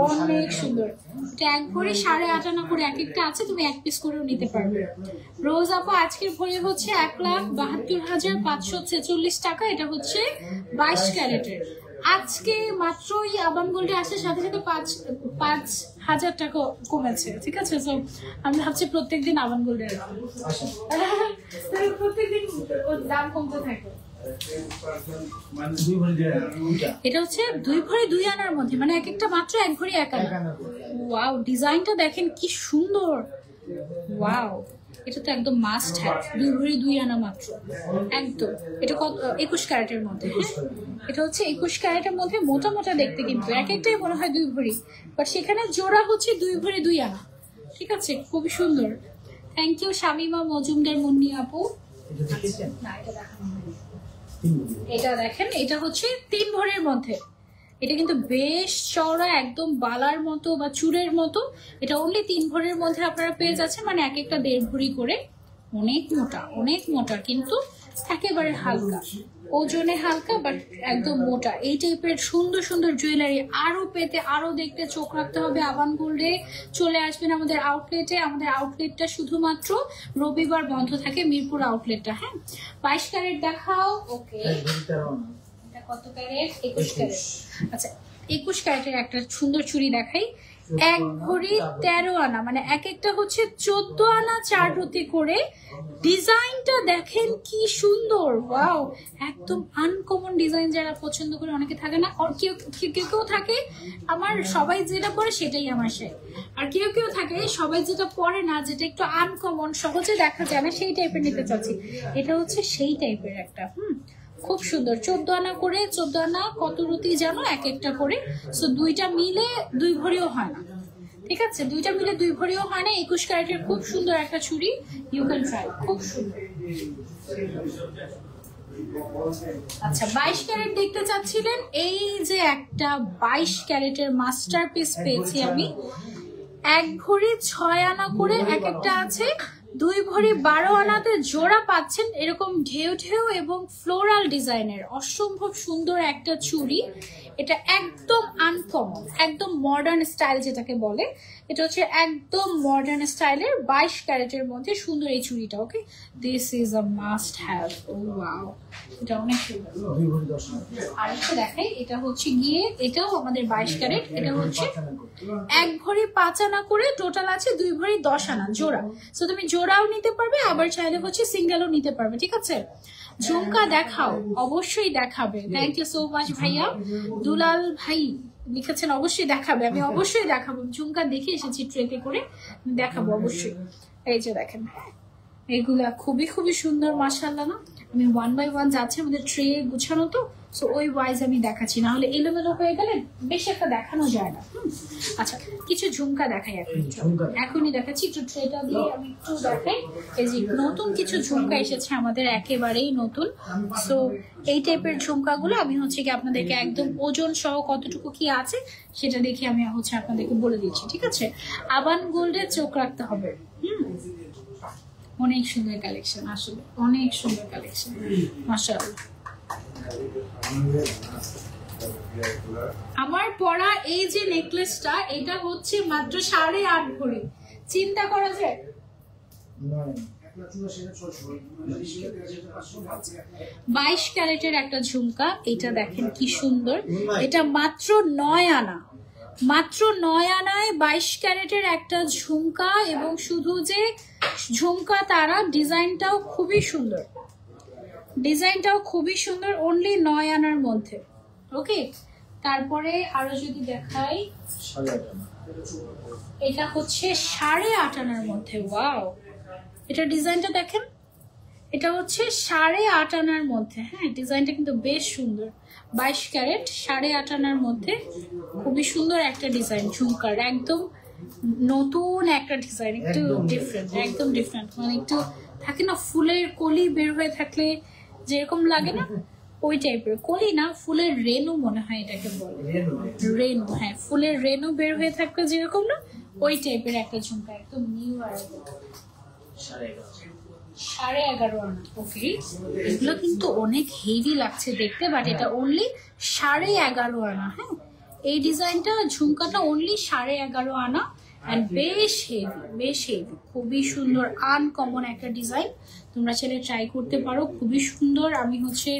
C: অনেক সুন্দর। এটা 1 ভরি 8.5 আনা করে এক একটা আছে, তুমি 1 পিস করেও নিতে পারবে। রোজ আপু আজকের ভরি হচ্ছে 1,72,546 টাকা। এটা হচ্ছে 22 ক্যারেটের। আজকে মাত্রই আবান গোল্ডে আসার সাথে সাথে 5,000 টাকা কমেছে, ঠিক আছে। তো আমি ভাবছি প্রত্যেকদিন আবান গোল্ডে প্রত্যেকদিন দাম কমতে থাকে। এটা হচ্ছে 2 ভরি 2 আনার মধ্যে, মানে এক একটা মাত্র 1 ভরি 1 আনা। ওয়াও, ডিজাইনটা দেখেন কি সুন্দর। ওয়াও, এটা তো একদম মাস্ট হ্যাভ, 2 ভরি 2 আনা মাত্র একদম। এটা কত, 21 ক্যারেটের মধ্যে। হ্যাঁ, এটা হচ্ছে 21 ক্যারেটের মধ্যে, মোটা মোটা দেখতে, কিন্তু এক একটাই মনে হয় 2 ভরি, বাট সেখানে জোড়া হচ্ছে 2 ভরি 2 আনা। ঠিক আছে, খুবই সুন্দর। থ্যাংক ইউ শামিমা মজুমদার মুন্নি আপু। না, এটা দেখানো হয়নি। এটা দেখেন, এটা হচ্ছে 3 ভরির মধ্যে। এটা কিন্তু বেশ চওড়া, একদম বালার মতো বা চুরের মতো। এটা অনলি 3 ভরির মধ্যে আপনারা পেয়ে যাচ্ছেন, মানে এক একটা 1.5 ভরি করে। অনেক মোটা, অনেক মোটা, কিন্তু একেবারে হালকা, ওজনে হালকা বাট একদম মোটা। এই টাইপের সুন্দর সুন্দর জুয়েলারি আরো পেতে, আরো দেখতে চোখ রাখতে হবে আবান গোল্ডে। চলে আসবেন আমাদের আউটলেটে। আমাদের আউটলেটটা শুধুমাত্র রবিবার বন্ধ থাকে, মিরপুর আউটলেটটা। হ্যাঁ, 22 ক্যারেট দেখাও। ওকে, কত ক্যারেট? 21 ক্যারেট। আচ্ছা, 21 ক্যারেটের একটা সুন্দর চুড়ি দেখাই। 1 ভরি 13 আনা, মানে এক একটা হচ্ছে 14 আনা 4 রতি করে। ডিজাইনটা দেখেন কি সুন্দর, ওয়াও, একদম আনকমন ডিজাইন। যারা পছন্দ করে, অনেকে থাকে না, আর কেউ কেউ থাকে আমার সবাই যেটা পরে সেটাই আমার চাই, আর কেউ কেউ থাকে সবাই যেটা পরে না, যেটা একটু আনকমন, সহজে দেখা যায় না, সেই টাইপের নিতে চাচ্ছি। এটা হচ্ছে সেই টাইপের একটা। খুব সুন্দর, 14 আনা করে। 14 আনা কত রতি জানো? এক একটা করে। সো দুইটা মিলে 2 ভরিও হয় না। ঠিক আছে, দুইটা মিলে 2 ভরিও হয় না। 21 ক্যারেটের খুব সুন্দর একটা চুড়ি, ইউ ক্যান ট্রাই, খুব সুন্দর। আচ্ছা, 22 ক্যারেট দেখতে চাচ্ছিলেন, এই যে একটা 22 ক্যারেটের মাস্টারপিস পেয়েছি আমি। 1 ভরি 6 আনা করে এক একটা আছে, 2 ভরি 12 আনাতে জোড়া পাচ্ছেন। এরকম ঢেউ ঢেউ এবং ফ্লোরাল ডিজাইনের অসম্ভব সুন্দর একটা চুড়ি। এটা একদম আনকমন, একদম মডার্ন স্টাইল যেটাকে বলে। এটা হচ্ছে একদম মডার্ন স্টাইলের 22 ক্যারেটের মধ্যে সুন্দর এই চুড়িটা। Okay, this is a must have. Oh wow, এটা অনেক সুন্দর। আরেকটা দেখাই, এটা হচ্ছে গিয়ে, এটাও আমাদের 22 ক্যারেট। এটা হচ্ছে 1 ভরি 5 আনা করে, টোটাল আছে 2 ভরি 10 আনা জোড়া। সো তুমি জোড়াও নিতে পারবে, আবার চাইলে হচ্ছে সিঙ্গেলও নিতে পারবে। ঠিক আছে, ঝুমকা দেখাও, অবশ্যই দেখাবে। থ্যাংক ইউ সো মাচ ভাইয়া। দুলাল ভাই লিখেছেন অবশ্যই দেখাবে, আমি অবশ্যই দেখাবো। ঝুমকা দেখে এসেছি ট্রেতে করে, দেখাবো অবশ্যই। এই যে দেখেন, এগুলা খুবই খুবই সুন্দর, মাশাআল্লাহ না? আমি 1 বাই 1 যাচ্ছে, আমাদের ট্রে গুছানো তো, সো ওই ওয়াইজ আমি দেখাচ্ছি, না হলে এলোমেলো হয়ে গেলে বেশি একটা দেখানো যায় না। আচ্ছা, কিছু ঝুমকা দেখাই এখনই দেখাচ্ছি। একটু ট্রেটা দিয়ে আমি একটু দেখাই। এই যে নতুন কিছু ঝুমকা এসেছে আমাদের, একেবারেই নতুন। সো এই টাইপের ঝুমকাগুলো আমি হচ্ছে কি আপনাদেরকে একদম ওজন সহ কতটুকু কি আছে সেটা দেখে আমি হচ্ছে আপনাদেরকে বলে দিচ্ছি। ঠিক আছে, আবান গোল্ডে চোখ রাখতে হবে। অনেক সুন্দর কালেকশন, আসলে অনেক সুন্দর কালেকশন, মাশাআল্লাহ। আমার পরা এই যে নেকলেসটা, এটা হচ্ছে মাত্র 8.5 ভরি। চিন্তা করা যায়? 22 ক্যারেটের একটা ঝুমকা, এটা দেখেন কি সুন্দর। এটা মাত্র 9 আনা, মাত্র 9 আনায় 22 ক্যারেটের একটা ঝুমকা। এবং শুধু যে ঝুমকা তারা, ডিজাইনটাও খুবই সুন্দর, ডিজাইনটাও খুবই সুন্দর, অনলি 9 আনার মধ্যে। ওকে, তারপরে আরো যদি দেখাই, এটা হচ্ছে 8.5 আনার মধ্যে। ওয়াও, এটা ডিজাইনটা দেখেন, এটা হচ্ছে 8.5 আনার মধ্যে। হ্যাঁ, ডিজাইনটা কিন্তু বেশ সুন্দর। 22 ক্যারেট 8.5 আনার মধ্যে, খুবই সুন্দর একটা ডিজাইন ঝুমকার, একদম নতুন একটা ডিজাইন, একটু ডিফারেন্ট, একদম ডিফারেন্ট। মানে একটু থাকে না, ফুলের কলি বের হয়ে থাকলে যেরকম লাগে না, ওই টাইপের। কলি না, ফুলের রেনু মনে হয় এটাকে বলে, রেনু। হ্যাঁ, ফুলের রেনু বের হয়ে থাকলে যেরকম না, ওই টাইপের একটা ঝুমকা, একদম নিউ আর 11.5 আনা। ওকে, এগুলো কিন্তু অনেক হেভি লাগছে দেখতে, বাট এটা অনলি 11.5 আনা। হ্যাঁ, এই ডিজাইনটা, ঝুমকাটা অনলি 11.5 আনা। অ্যান্ড বেশ হেভি, বেশ হেভি, খুবই সুন্দর, আনকমন একটা ডিজাইন। তোমরা চাইলে ট্রাই করতে পারো, খুবই সুন্দর। আমি হচ্ছে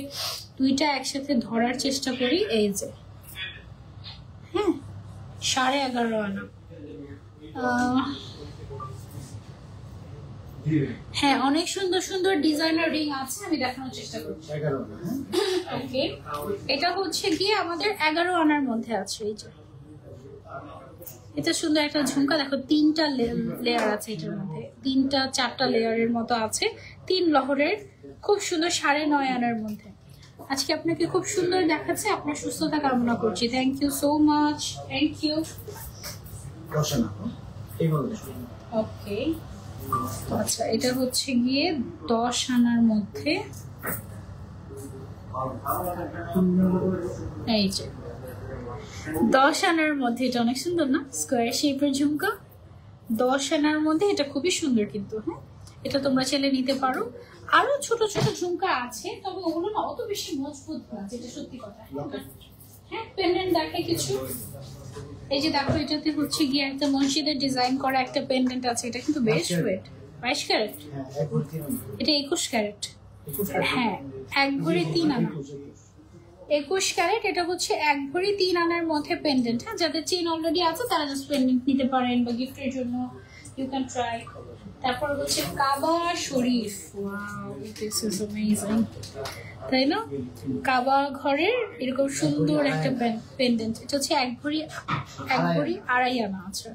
C: দুইটা একসাথে ধরার চেষ্টা করি। এই যে, হ্যাঁ, 11.5 আনা। হ্যাঁ, অনেক সুন্দর সুন্দর ডিজাইনার রিং আছে, আমি দেখানোর চেষ্টা করছি। ওকে, এটা হচ্ছে গিয়ে আমাদের 11 আনার মধ্যে আছে। এই যে এটা সুন্দর একটা ঝুমকা, দেখো 3টা লেয়ার আছে এটার মধ্যে, 3টা 4টা লেয়ারের মতো আছে, 3 লহরের, খুব সুন্দর 9.5 আনার মধ্যে। আজকে আপনাকে খুব সুন্দর দেখাচ্ছে, আপনার সুস্থতা কামনা করছি। Thank you so much, thank you. Okay, আচ্ছা এটা হচ্ছে গিয়ে 10 আনার মধ্যে, এই যে 10 আনার মধ্যে। এটা অনেক সুন্দর না, স্কোয়ার শেপের ঝুমকা, 10 আনার মধ্যে। এটা খুবই সুন্দর কিন্তু, হ্যাঁ এটা তোমরা চাইলে নিতে পারো। আরো ছোট ছোট ঝুমকা আছে, তবে ওগুলো না অত বেশি মজবুত না, যেটা সত্যি কথা। হ্যাঁ পেন্ডেন্ট দেখে কিছু, এই যে দেখো এটাতে হচ্ছে গিয়ে একটা মসজিদের ডিজাইন করা একটা পেন্ডেন্ট আছে, এটা কিন্তু বেশ ওয়েট, 22 ক্যারেট, এটা 21 ক্যারেট। হ্যাঁ 1 ভরি 3 আনা, 21 ক্যারেট। এটা হচ্ছে 1 ভরি 3 আনার মধ্যে পেন্ডেন্ট। হ্যাঁ যাদের চেইন অলরেডি আছে তারা জাস্ট পেন্ডেন্ট নিতে পারেন বা গিফটের জন্য, ইউ ক্যান ট্রাই। তারপর হচ্ছে কাবা শরীফ, ওয়াও দিস ইজ অ্যামেজিং, তাই না? কাবা ঘরের এরকম সুন্দর একটা পেন্ডেন্ট। এটা হচ্ছে 1 ভরি 2.5 আনা আছে,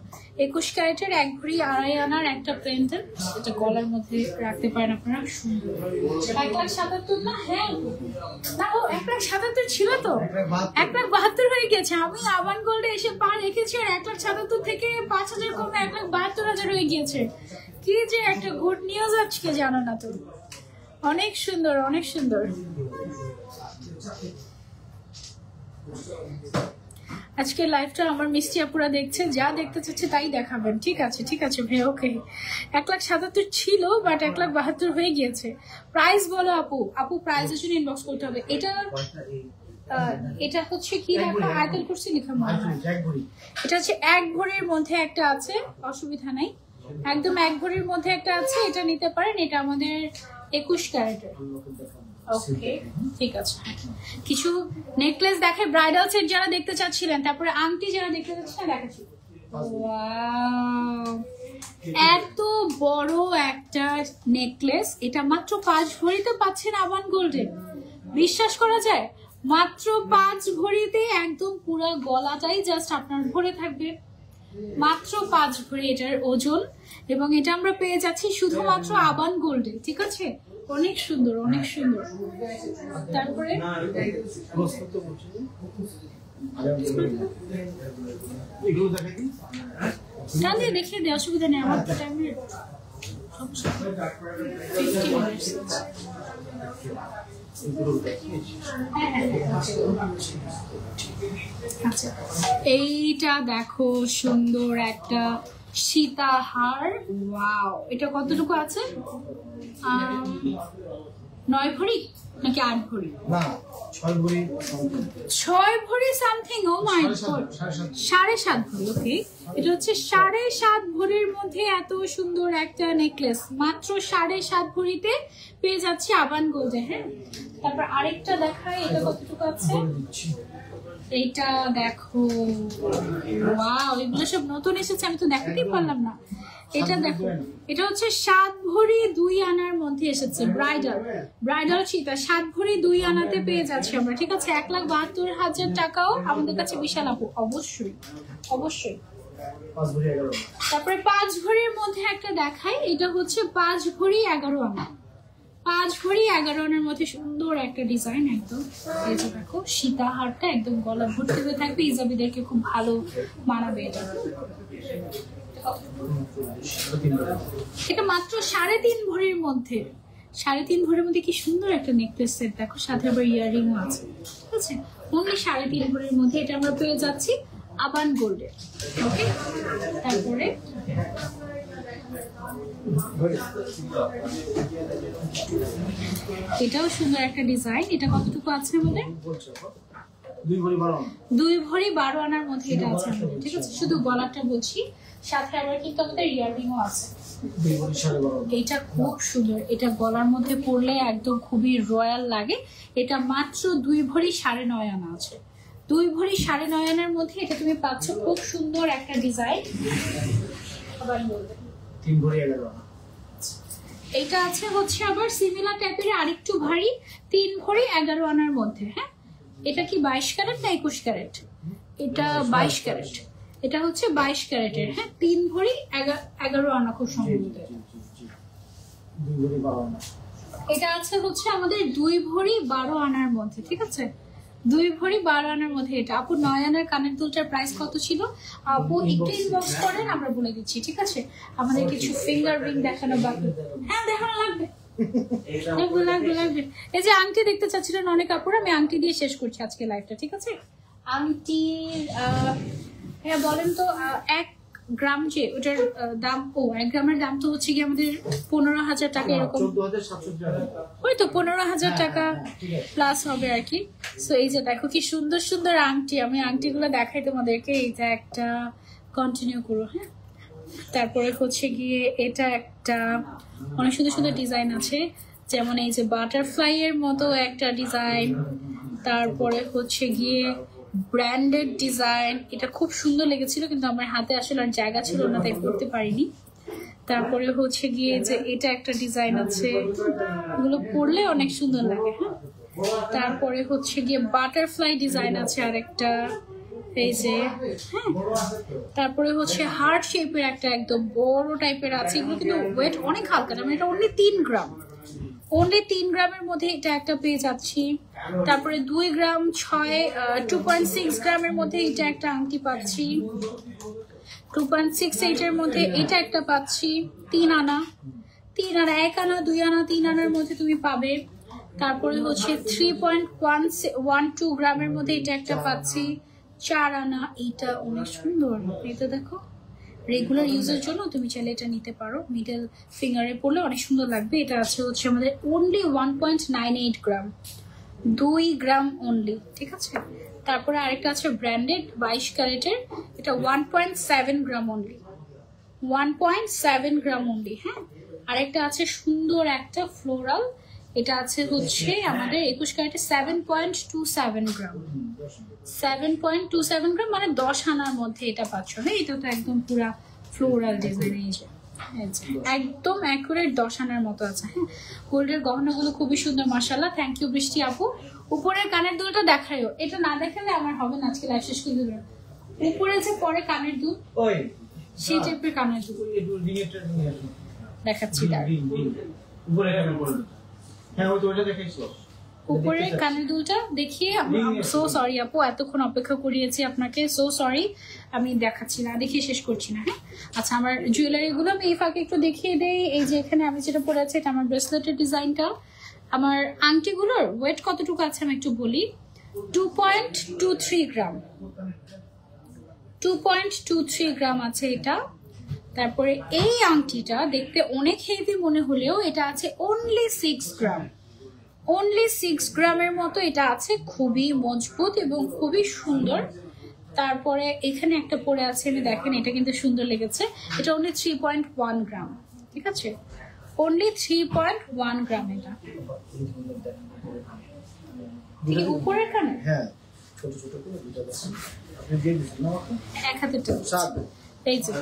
C: 21 ক্যারেটের 1 ভরি 2.5 আনার একটা পেন্ডেন্ট। এটা গলার মধ্যে রাখতে পারেন আপনারা, সুন্দর। 1,77,000 না? হ্যাঁ না, ও 1,77,000 ছিল তো, 1,72,000 হয়ে গেছে। আমি আবান গোল্ডে এসে পা রেখেছি আর 1,77,000 থেকে 5,000 কমে 1,72,000 হয়ে গিয়েছে। কি যে একটা গুড নিউজ আজকে, জানো না তো? অনেক সুন্দর, অনেক সুন্দর। আজকে লাইভটা আমার মিষ্টি আপুরা দেখছে, যা দেখতে চাচ্ছে তাই দেখাবেন। ঠিক আছে ঠিক আছে ভাই, ওকে। 1,77,000 ছিল বাট 1,72,000 হয়ে গিয়েছে। প্রাইস বলো আপু, আপু প্রাইসের জন্য ইনবক্স করতে হবে। এটা হচ্ছে কি লেখা, আয়াতুল কুরসি লেখা মনে হয়। এটা হচ্ছে 1 ভরির মধ্যে একটা আছে, অসুবিধা নাই, একদম 1 ভরির মধ্যে একটা আছে, এটা নিতে পারেন। এটা আমাদের 21 ক্যারেটের। ওকে ঠিক আছে। কিছু নেকলেস দেখে, ব্রাইডাল সেট যারা দেখতে চাচ্ছিলেন, তারপরে আংটি যারা দেখতে চাচ্ছিলেন দেখাচ্ছি। এত বড় একটা নেকলেস, এটা মাত্র 5 ভরিতে পাচ্ছেন আবান গোল্ডে। বিশ্বাস করা যায়? মাত্র 5 ভরিতে একদম পুরো গলাটাই জাস্ট আপনার ভরে থাকবে। মাত্র 5 ভরি এটার ওজন, এবং এটা আমরা পেয়ে যাচ্ছি শুধুমাত্র আবান গোল্ডে। ঠিক আছে, অনেক সুন্দর, অনেক সুন্দর। তারপরে দেখিয়ে দে, অসুবিধা নেই, আমার তো টাইমের 50 মিনিটস। আচ্ছা এইটা দেখো, সুন্দর একটা সীতাহার। ওয়াও, এটা কতটুকু আছে? 9 ভরি নাকি 8 ভরি?
B: না 6 ভরি,
C: 6 ভরি সামথিং। ও মাই গড, 7.5 ভরি। ওকে, এটা হচ্ছে 7.5 ভরির মধ্যে এত সুন্দর একটা নেকলেস মাত্র 7.5 ভরিতে পেয়ে যাচ্ছি আবান গোল্ডে। হ্যাঁ তারপর আরেকটা দেখাই, এটা কতটুকু আছে? এইটা দেখো, ওয়াও, এগুলো সব নতুন এসেছে, আমি তো দেখাতেই পারলাম না। এটা দেখো, এটা হচ্ছে 7 ভরি 2 আনার মধ্যে এসেছে, ব্রাইডাল সীতা 7 ভরি 2 আনাতে পেয়ে যাচ্ছি আমরা। ঠিক আছে, 1,72,000 টাকাও আমাদের কাছে বিশাল আপু। অবশ্যই অবশ্যই। তারপরে 5 ভরির মধ্যে একটা দেখাই, এটা হচ্ছে 5 ভরি 11 আনা, 5 ভরি 11 আনার মধ্যে সুন্দর একটা ডিজাইন। একদম এই যে দেখো, সীতাহারটা একদম গলা ভর্তি হয়ে থাকবে, ইজাবিদেরকে খুব ভালো মানাবে এটা। এটা মাত্র 3.5 ভরির মধ্যে, 3.5 ভরির মধ্যে কি সুন্দর একটা নেকলেস সেট দেখো, সাথে আবার ইয়াররিংও আছে। ঠিক আছে, অনলি 3.5 ভরির মধ্যে এটা আমরা পেয়ে যাচ্ছি আবান গোল্ডে। ওকে, তারপরে এটাও সুন্দর একটা ডিজাইন। এটা কতটুকু আছে আমাদের? 2 ভরি 12 আনার মধ্যে এটা আছে আমাদের। ঠিক আছে, শুধু গলাটা বলছি, সাথে আবার কিন্তু আমাদের ইয়াররিংও আছে। এটা খুব সুন্দর, এটা গলার মধ্যে পরলে একদম খুবই রয়্যাল লাগে। এটা মাত্র 2 ভরি 9.5 আনা আছে, 2 ভরি 9.5 আনার মধ্যে এটা তুমি পাচ্ছ। খুব সুন্দর একটা ডিজাইন। আবার বলবে
B: 3 ভরি 11 আনা।
C: এটা আছে হচ্ছে আবার সিমিলার টাইপের আরেকটু ভারী, 3 ভরি 11 আনার মধ্যে। হ্যাঁ, এটা কি 22 ক্যারেট না 21 ক্যারেট? এটা 22 ক্যারেট। এটা হচ্ছে 22 ক্যারেটের, হ্যাঁ 3 ভরি 11 আনা খুব সম্ভবত। এটা আছে হচ্ছে আমাদের 2 ভরি 12 আনার মধ্যে, ঠিক আছে 2 ভরি 12 আনার মধ্যে। এটা আপু 9 আনার কানের দুলটার প্রাইস কত ছিল আপু একটু ইনবক্স করেন, আমরা বলে দিচ্ছি, ঠিক আছে। আমাদের কিছু ফিঙ্গার রিং দেখানো বাকি, হ্যাঁ দেখানো লাগবে লাগবে। এই যে আংটি দেখতে চাচ্ছিলেন অনেক আপুরা, আমি আংটি দিয়ে শেষ করছি আজকে লাইভটা, ঠিক আছে। আংটির হ্যাঁ বলেন তো 1 গ্রাম যে ওটার দাম, 1 গ্রামের দাম তো হচ্ছে কি আমাদের 15,000 টাকা এরকম, ওই তো 15,000 টাকা প্লাস হবে আর কি। সো এই যে দেখো কি সুন্দর সুন্দর আংটি, আমি আংটিগুলো দেখাই তোমাদেরকে। এইটা একটা, কন্টিনিউ করো হ্যাঁ। তারপরে হচ্ছে গিয়ে এটা একটা, অনেক সুন্দর সুন্দর ডিজাইন আছে, যেমন এই যে বাটারফ্লাই এর মতো একটা ডিজাইন। তারপরে হচ্ছে গিয়ে ব্র্যান্ডেড ডিজাইন, এটা খুব সুন্দর লেগেছিল কিন্তু আমার হাতে আসলে আর জায়গা ছিল না তাই করতে পারিনি। তারপরে হচ্ছে গিয়ে যে এটা একটা ডিজাইন আছে, এগুলো পরলে অনেক সুন্দর লাগে হ্যাঁ। তারপরে হচ্ছে গিয়ে বাটারফ্লাই ডিজাইন আছে আর একটা, এই যে হ্যাঁ। তারপরে হচ্ছে হার্ট শেপের একটা একদম বড় টাইপের আছে, এগুলো কিন্তু ওয়েট অনেক হালকা, মানে এটা অনলি 3 গ্রাম, অনলি 3 গ্রামের মধ্যে এটা একটা পেয়ে যাচ্ছি। তারপরে 2 গ্রাম 2.6 গ্রামের মধ্যে এটা একটা আংটি পাচ্ছি, 2.68 এর মধ্যে এটা একটা পাচ্ছি, 3 আনা 1 আনা 2 আনা 3 আনার মধ্যে তুমি পাবে। তারপরে হচ্ছে 3.12 গ্রামের মধ্যে এটা একটা পাচ্ছি, 4 আনা। এইটা অনেক সুন্দর, এটা দেখো রেগুলার ইউজের জন্য তুমি চাইলে এটা নিতে পারো, মিডল ফিঙ্গারে পরলে অনেক সুন্দর লাগবে। এটা আছে হচ্ছে আমাদের অনলি 1.98 গ্রাম, 2 গ্রাম অনলি, ঠিক আছে। তারপরে আরেকটা আছে ব্র্যান্ডেড 22 ক্যারেটের, এটা 1.7 গ্রাম অনলি, 1.7 গ্রাম অনলি হ্যাঁ। আরেকটা আছে সুন্দর একটা ফ্লোরাল, এটা আছে হচ্ছে আমাদের 21 ক্যারেটের 7.27 গ্রাম, 7.27 গ্রাম মানে 10 আনার মধ্যে এটা পাচ্ছ হ্যাঁ। এটা তো একদম পুরা ফ্লোরাল ডিজাইন, এই যে একদম অ্যাকুরেট 10 আনার মতো আছে হ্যাঁ। গোল্ডের গহনাগুলো খুবই সুন্দর মাশাআল্লাহ, থ্যাংক ইউ বৃষ্টি আপু। উপরের কানের দুলটা দেখাইও, এটা না দেখালে আমার হবে না আজকে লাইভ শেষ করে দেব। উপরে যে পরে কানের দুল, ওই সেই টাইপের কানের দুল দেখাচ্ছি, তার উপরে কানের দুল, হ্যাঁ ওই তো ওটা দেখাইছো। উপরের কানের দুলটা দেখিয়ে, সো সরি আপু এতক্ষণ অপেক্ষা করিয়েছি আপনাকে, সো সরি আমি দেখাচ্ছি না, দেখিয়ে শেষ করছি না হ্যাঁ। আচ্ছা আমার জুয়েলারি গুলো আমি এই ফাঁকে একটু দেখিয়ে দেই। এই যে এখানে আমি যেটা পরে আছি এটা আমার ব্রেসলেটের ডিজাইনটা। আমার আংটিগুলোর ওয়েট কতটুকু আছে আমি একটু বলি, 2.23 গ্রাম, 2.23 গ্রাম আছে এটা। তারপরে এই আংটিটা দেখতে অনেক হেভি মনে হলেও এটা আছে অনলি 6 গ্রাম, অনলি 6 গ্রামের মতো এটা আছে, খুবই মজবুত এবং খুবই সুন্দর। তারপরে এখানে একটা পরে আছে, আমি দেখেন এটা কিন্তু সুন্দর লেগেছে, এটা অনলি 3.1 গ্রাম, ঠিক আছে অনলি 3.1 গ্রাম। এটা উপরের কানে হ্যাঁ ছোট ছোট করে দুটো আছে, আপনি দিয়ে দিন না এক হাতেরটা এই যে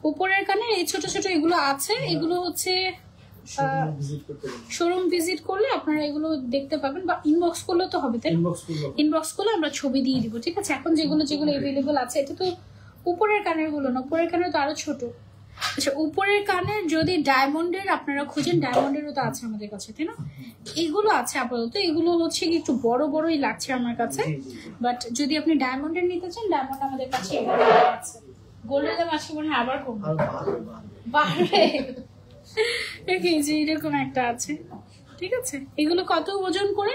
C: উপরের কানে এই ছোট ছোট এগুলো আছে, এগুলো হচ্ছে শোরুম ভিজিট করলে আপনারা এগুলো দেখতে পাবেন, বা ইনবক্স করলেও তো হবে, তাই ইনবক্স করলে আমরা ছবি দিয়ে দিব, ঠিক আছে। এখন যেগুলো এভেলেবল আছে, এটা তো উপরের কানের গুলো না, উপরের কানের তো আরো ছোট। আচ্ছা উপরের কানের যদি ডায়মন্ডের আপনারা খুঁজেন, ডায়মন্ডেরও তো আছে আমাদের কাছে, তাই না? এগুলো আছে আপাতত, এগুলো হচ্ছে একটু বড় বড়ই লাগছে আমার কাছে, বাট যদি আপনি ডায়মন্ডের নিতে চান, ডায়মন্ড আমাদের কাছে আছে। গোল্ডের দাম আজকে মনে হয় আবার কমবে, বাড়বে। এরকম একটা আছে, ঠিক আছে। এগুলো কত ওজন করে?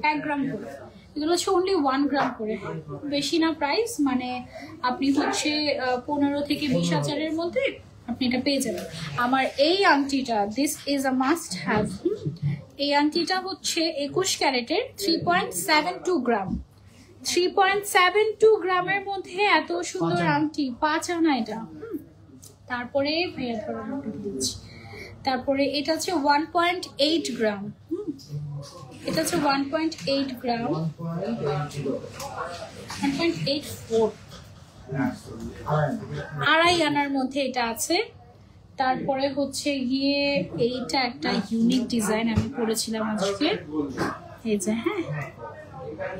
C: 1 গ্রাম করে। এগুলো হচ্ছে অনলি 1 গ্রাম করে, বেশি না প্রাইস, মানে আপনি হচ্ছে 15 থেকে 20 হাজারের মধ্যে আপনি এটা পেয়ে যাবেন। আমার এই আংটিটা, this is a must have. এই আংটিটা হচ্ছে 21 ক্যারেটের 3.72 গ্রাম, 3.72 গ্রামের মধ্যে এত সুন্দর আংটি, 5 আনা এটা। তারপরে ভাইয়া ধরুন দিচ্ছি, তারপরে এটা হচ্ছে 1.8 গ্রাম, এটা হচ্ছে 1.8 গ্রাম, 1.84 আড়াই আনার মধ্যে এটা আছে। তারপরে হচ্ছে গিয়ে এইটা একটা ইউনিক ডিজাইন আমি পরেছিলাম আজকে, এই যে হ্যাঁ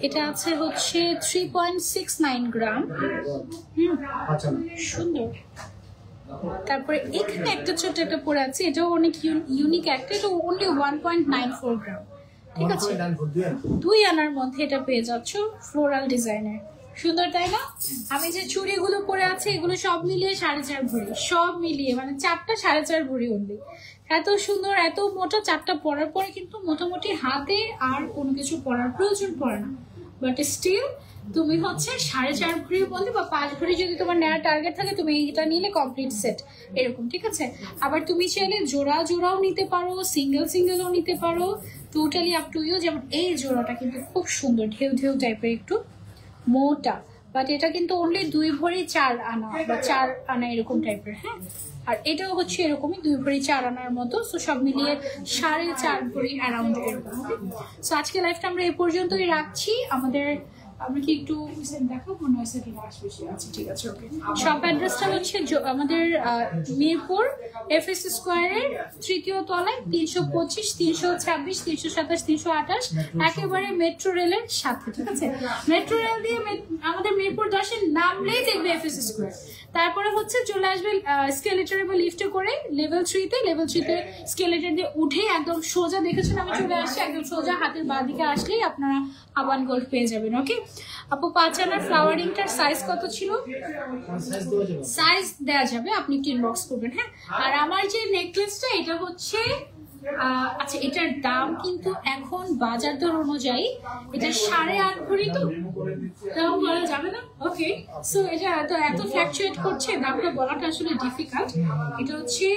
C: এটা আছে হচ্ছে 3.69 গ্রাম।
B: আচ্ছা
C: সুন্দর। তারপরে এখানে একটা ছোট একটা পরে আছে, এটাও অনেক ইউনিক একটা, এটা অনলি 1.94 গ্রাম। ঠিক আছে, 2 আনার মধ্যে এটা পেয়ে যাচ্ছ, ফ্লোরাল ডিজাইনের। সুন্দর তাই না? আমি যে চুড়িগুলো পরে আছে এগুলো সব মিলিয়ে 4.5 ভরি, সব মিলিয়ে মানে 4টা 4.5 ভরি অনলি। এত সুন্দর, এত মোটা, 4টা পরার পরে কিন্তু মোটামুটি হাতে আর কোনো কিছু পরার প্রয়োজন পড়ে না। বাট স্টিল তুমি হচ্ছে 4.5 ভরির মধ্যে বা 5 ভরি যদি তোমার নেওয়ার টার্গেট থাকে, তুমি এটা নিলে কমপ্লিট সেট এরকম। ঠিক আছে, আবার তুমি চাইলে জোড়া জোড়াও নিতে পারো, সিঙ্গেল সিঙ্গেলও নিতে পারো, টোটালি আপ টু ইউ। যেমন এই জোড়াটা কিন্তু খুব সুন্দর, ঢেউ ঢেউ টাইপের, একটু মোটা, বাট এটা কিন্তু অনলি 2 ভরি 4 আনা বা 4 আনা এরকম টাইপের। হ্যাঁ, আর এটাও হচ্ছে এরকমই 2 ভরি 4 আনার মতো। সো সব মিলিয়ে 4.5 ভরি অ্যারাউন্ড এরকম। সো আজকে লাইফটা আমরা এই পর্যন্তই রাখছি। আমরা কি একটু দেখো, মনে হয় সেটা বেশি আছে। ঠিক আছে, ওকে। শপ অ্যাড্রেসটা হচ্ছে আমাদের মিরপুর এফএস স্কোয়ারের 3য় তলায়, 325, 326, 327, 328, একেবারে মেট্রো রেলের সাথে। ঠিক আছে, মেট্রো রেল দিয়ে আমাদের মিরপুর 10-এ নামলেই দেখবে এফএস স্কোয়ার। তারপরে হচ্ছে চলে আসবে স্কেলেটরে বা লিফটে করে লেভেল 3-তে। লেভেল 3-তে স্কেলেটর দিয়ে উঠে একদম সোজা, দেখেছেন আমি চলে আসছি, একদম সোজা হাতের বাঁ দিকে আসলেই আপনারা আবান গোল্ড পেয়ে যাবেন। ওকে আপু, 5 আনার ফ্লাওয়ারিংটার সাইজ কত ছিল? সাইজ দেওয়া যাবে, আপনি একটু ইনবক্স করবেন। হ্যাঁ, আর আমার যে নেকলেসটা এটা হচ্ছে আচ্ছা, এটার দাম কিন্তু এখন বাজার দর অনুযায়ী এটা 8.5 ভরি, তো দাম বলা যাবে না। ওকে, সো এটা এত ফ্ল্যাকচুয়েট করছে, দামটা বলাটা আসলে ডিফিকাল্ট। এটা হচ্ছে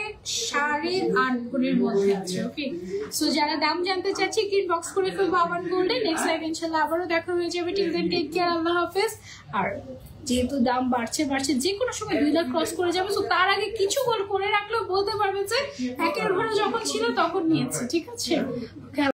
C: 8.5 ভরির মধ্যে আছে। ওকে, সো যারা দাম জানতে চাচ্ছি ইনবক্স করে ফেলবো আবান গোল্ডে। নেক্সট লাইভ ইনশাআল্লাহ আবারও দেখা হয়ে যাবে। টিল দেন টেক কেয়ার, আল্লাহ হাফেজ। আর যেহেতু দাম বাড়ছে যে কোনো সময় 2 লাখ ক্রস করে যাবে, তো তার আগে কিছু গোল্ড করে রাখলেও বলতে পারবে যে 1 ভরি যখন ছিল তখন নিয়েছে। ঠিক আছে।